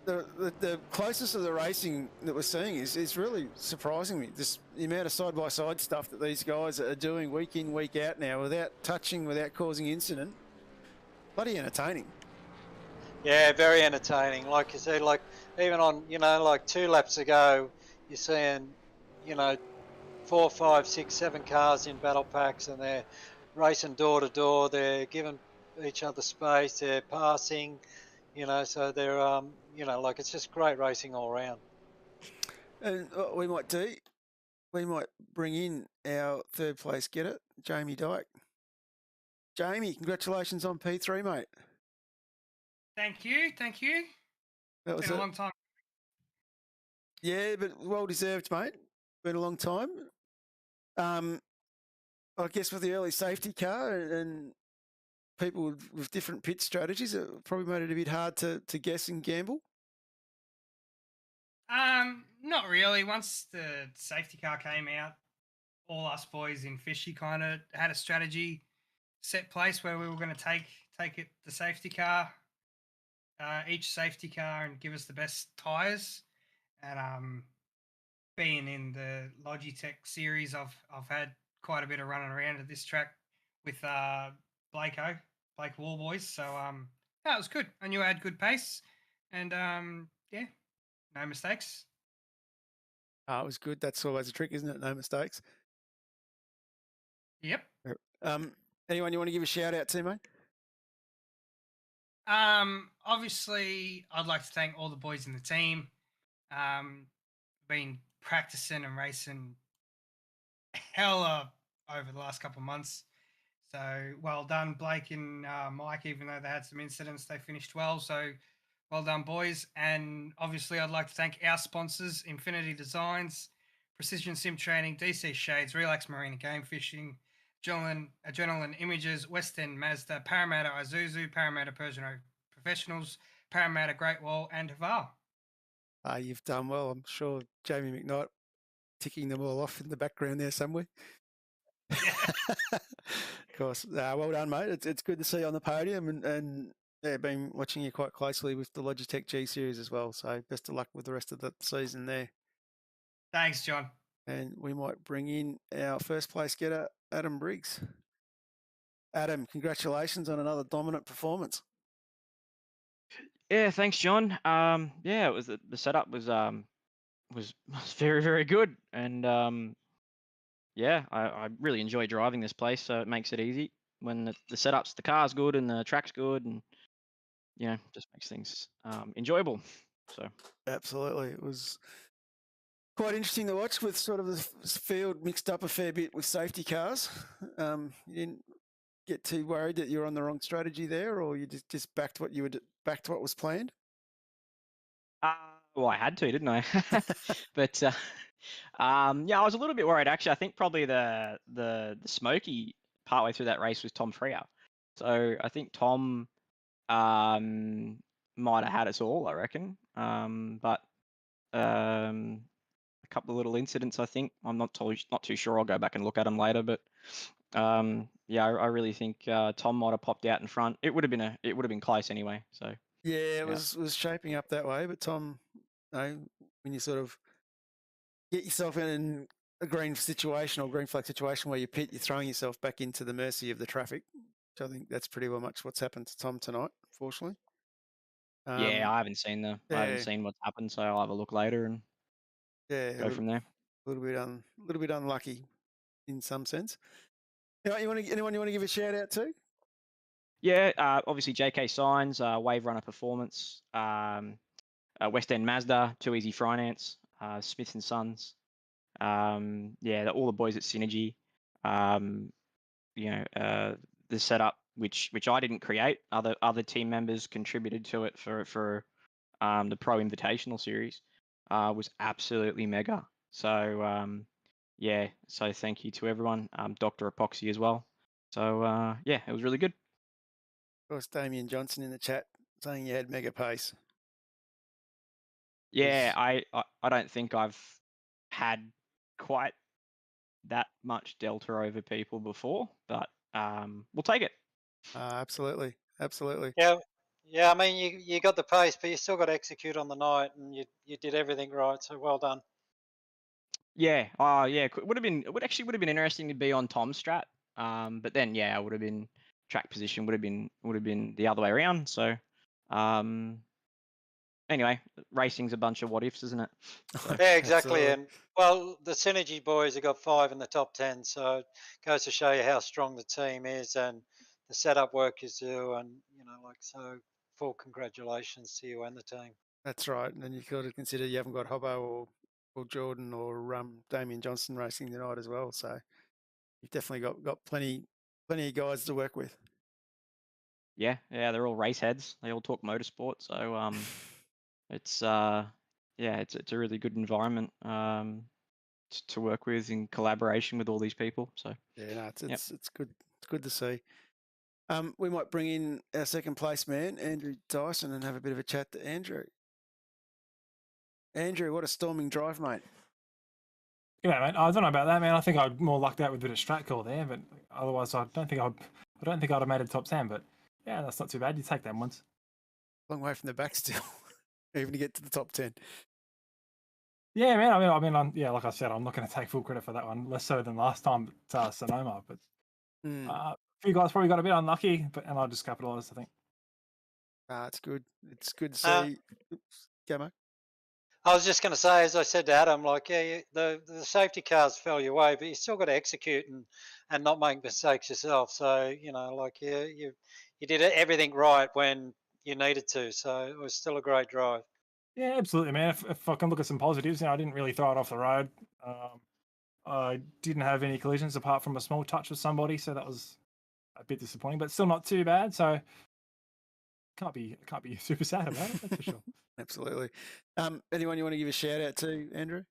the closest of the racing that we're seeing is really surprising me. This, the amount of side-by-side stuff that these guys are doing week in, week out now, without touching, without causing incident. Bloody entertaining. Yeah, very entertaining. Like you said, like even on, you know, like 2 laps ago, you're seeing, you know, 4, 5, 6, 7 cars in battle packs, and they're racing door to door. They're giving each other space. They're passing, you know, so they're, you know, like it's just great racing all around. And what we might do, we might bring in our third place getter, Jamie Dyke. Jamie, congratulations on P3, mate. Thank you. That was been a long time. Yeah, but well deserved, mate. Been a long time. I guess with the early safety car and people with different pit strategies, it probably made it a bit hard to guess and gamble. Not really. Once the safety car came out, all us boys in Fishy kind of had a strategy set place where we were going to take it the safety car, each safety car, and give us the best tyres. And being in the Logitech series, I've had quite a bit of running around at this track with Blake Warboys. So yeah, it was good. I knew I had good pace, and yeah, no mistakes. It was good. That's always a trick, isn't it? No mistakes. Yep. Anyone you want to give a shout out to, mate? Obviously, I'd like to thank all the boys in the team. Been practicing and racing hella over the last couple of months. So well done, Blake and Mike, even though they had some incidents, they finished well. So well done, boys. And obviously, I'd like to thank our sponsors, Infinity Designs, Precision Sim Training, DC Shades, Relax Marine Game Fishing, Adrenaline Images, West End Mazda, Parramatta Isuzu, Parramatta Persian Professionals, Parramatta Great Wall, and Haval. You've done well. I'm sure Jamie McKnight ticking them all off in the background there somewhere. Of course. Well done, mate. It's good to see you on the podium, and yeah, been watching you quite closely with the Logitech G Series as well. So best of luck with the rest of the season there. Thanks, John. And we might bring in our first place getter, Adam Briggs. Adam, congratulations on another dominant performance. Yeah, thanks, John. Yeah, it was the setup was very, very good, and yeah, I really enjoy driving this place, so it makes it easy when the car's good and the track's good, and just makes things enjoyable. So absolutely, it was quite interesting to watch with sort of the field mixed up a fair bit with safety cars. You didn't get too worried that you're on the wrong strategy there, or you just backed what was planned? Well, I had to, didn't I? But yeah, I was a little bit worried actually. I think probably the smoky partway through that race was Tom Freer. So I think Tom might have had us all, I reckon. But a couple of little incidents, I think. I'm not too sure. I'll go back and look at them later. But yeah, I really think Tom might have popped out in front. It would have been close anyway. So yeah, it was shaping up that way. But Tom, when you sort of get yourself in a green situation or green flag situation where you pit, you're throwing yourself back into the mercy of the traffic. Which I think that's pretty well much what's happened to Tom tonight, unfortunately. Yeah, I haven't seen what's happened, so I'll have a look later and go from there. A little bit unlucky in some sense. Anyone you want to give a shout out to? Yeah, obviously JK Signs, Wave Runner Performance, West End Mazda, Too Easy Finance, Smith and Sons. Yeah, all the boys at Synergy. The setup which I didn't create. Other team members contributed to it for the Pro Invitational Series. Was absolutely mega. So yeah, so thank you to everyone. Dr. Epoxy as well. So yeah, it was really good. Of course, Damien Johnson in the chat saying you had mega pace. Yeah, I don't think I've had quite that much delta over people before, but we'll take it. Absolutely. Yeah. I mean, you got the pace, but you still got to execute on the night, and you did everything right. So well done. Yeah. Yeah. It would have been interesting to be on Tom's strat. But then yeah, it would have been track position would have been the other way around. So anyway, racing's a bunch of what ifs, isn't it? So, yeah, exactly. And well, the Synergy boys have got 5 in the top 10, so it goes to show you how strong the team is and the setup work is due, and so full congratulations to you and the team. That's right. And then you've got to consider you haven't got Hobbo or Jordan or Damien Johnson racing tonight as well. So you've definitely got plenty of guys to work with. Yeah, they're all race heads. They all talk motorsport, so it's it's a really good environment to work with in collaboration with all these people. So yeah, no, it's good. It's good to see. We might bring in our second place man, Andrew Dyson, and have a bit of a chat to Andrew. Andrew, what a storming drive, mate. Yeah, mate. I don't know about that, man. I think I'd more lucked out with a bit of strat call there, but otherwise, I don't think I'd have made it top 10. But yeah, that's not too bad. You take them once. Long way from the back still, even to get to the top 10. Yeah, man. I mean, yeah, like I said, I'm not going to take full credit for that one, less so than last time at Sonoma. But a few guys probably got a bit unlucky, and I just capitalised, I think. It's good. It's good to see. Go, mate. I was just going to say, as I said to Adam, the safety cars fell your way, but you still got to execute and not make mistakes yourself. So you did everything right when you needed to. So it was still a great drive. Yeah, absolutely, man. If I can look at some positives, I didn't really throw it off the road. I didn't have any collisions apart from a small touch with somebody, so that was a bit disappointing, but still not too bad. So can't be super sad about it, that's for sure. Absolutely. Anyone you want to give a shout out to, Andrew?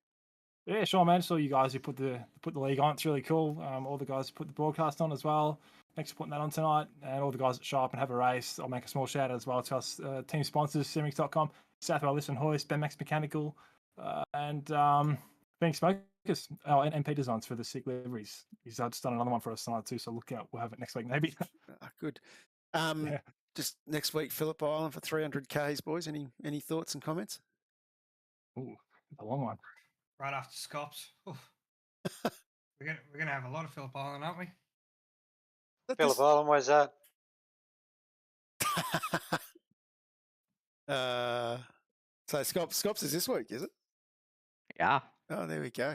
Yeah, sure, man. Just all you guys who put the league on. It's really cool. All the guys who put the broadcast on as well. Thanks for putting that on tonight. And all the guys that show up and have a race. I'll make a small shout out as well to us team sponsors, Sebring.com, Southwell Lift and Hoist, Benmax Mechanical, and Phoenix Smokers. Oh, and MP Designs for the SIG liveries. He's just done another one for us tonight too, so look out. We'll have it next week maybe. Good. Just next week, Phillip Island for 300 Ks, boys. Any thoughts and comments? Ooh, a long one. Right after Scops. We're gonna have a lot of Phillip Island, aren't we? Phillip Island, where's that? So Scops is this week, is it? Yeah. Oh, there we go.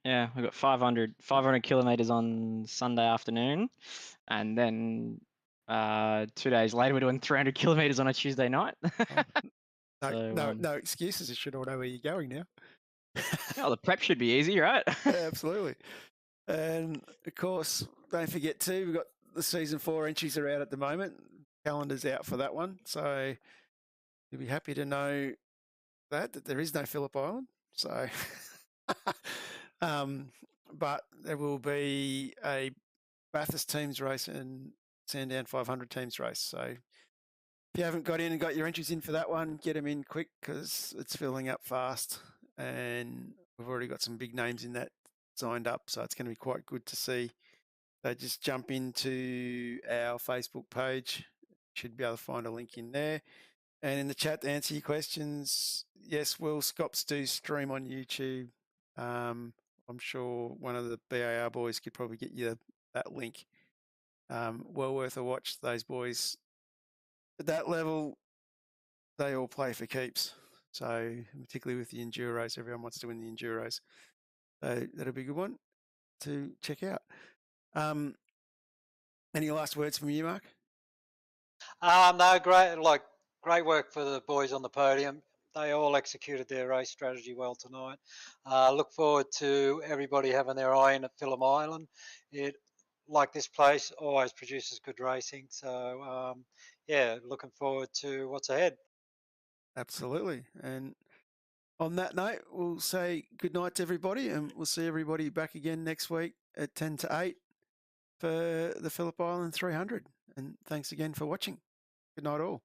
Yeah, we got 500 kilometers on Sunday afternoon, and then 2 days later we're doing 300 kilometers on a Tuesday night. No excuses. You should all know where you're going now. Oh, the prep should be easy, right? Yeah, absolutely. And of course, don't forget too, we've got the season 4 entries are out at the moment. Calendar's out for that one, so you'll be happy to know that there is no Phillip Island. So, but there will be a Bathurst teams race and Sandown 500 teams race. So if you haven't got in and got your entries in for that one, get them in quick because it's filling up fast, and we've already got some big names in that signed up. So it's going to be quite good to see. So just jump into our Facebook page. Should be able to find a link in there. And in the chat to answer your questions, yes, will Scops do stream on YouTube? I'm sure one of the BAR boys could probably get you that link. Well worth a watch. Those boys at that level, they all play for keeps. So particularly with the Enduros, everyone wants to win the Enduros. So that'll be a good one to check out. Any last words from you, Mark? No, great work for the boys on the podium. They all executed their race strategy well tonight. Look forward to everybody having their eye in at Phillip Island. Like this place, always produces good racing. So, yeah, looking forward to what's ahead. Absolutely. And on that note, we'll say good night to everybody, and we'll see everybody back again next week at 10 to 8 for the Phillip Island 300. And thanks again for watching. Good night all.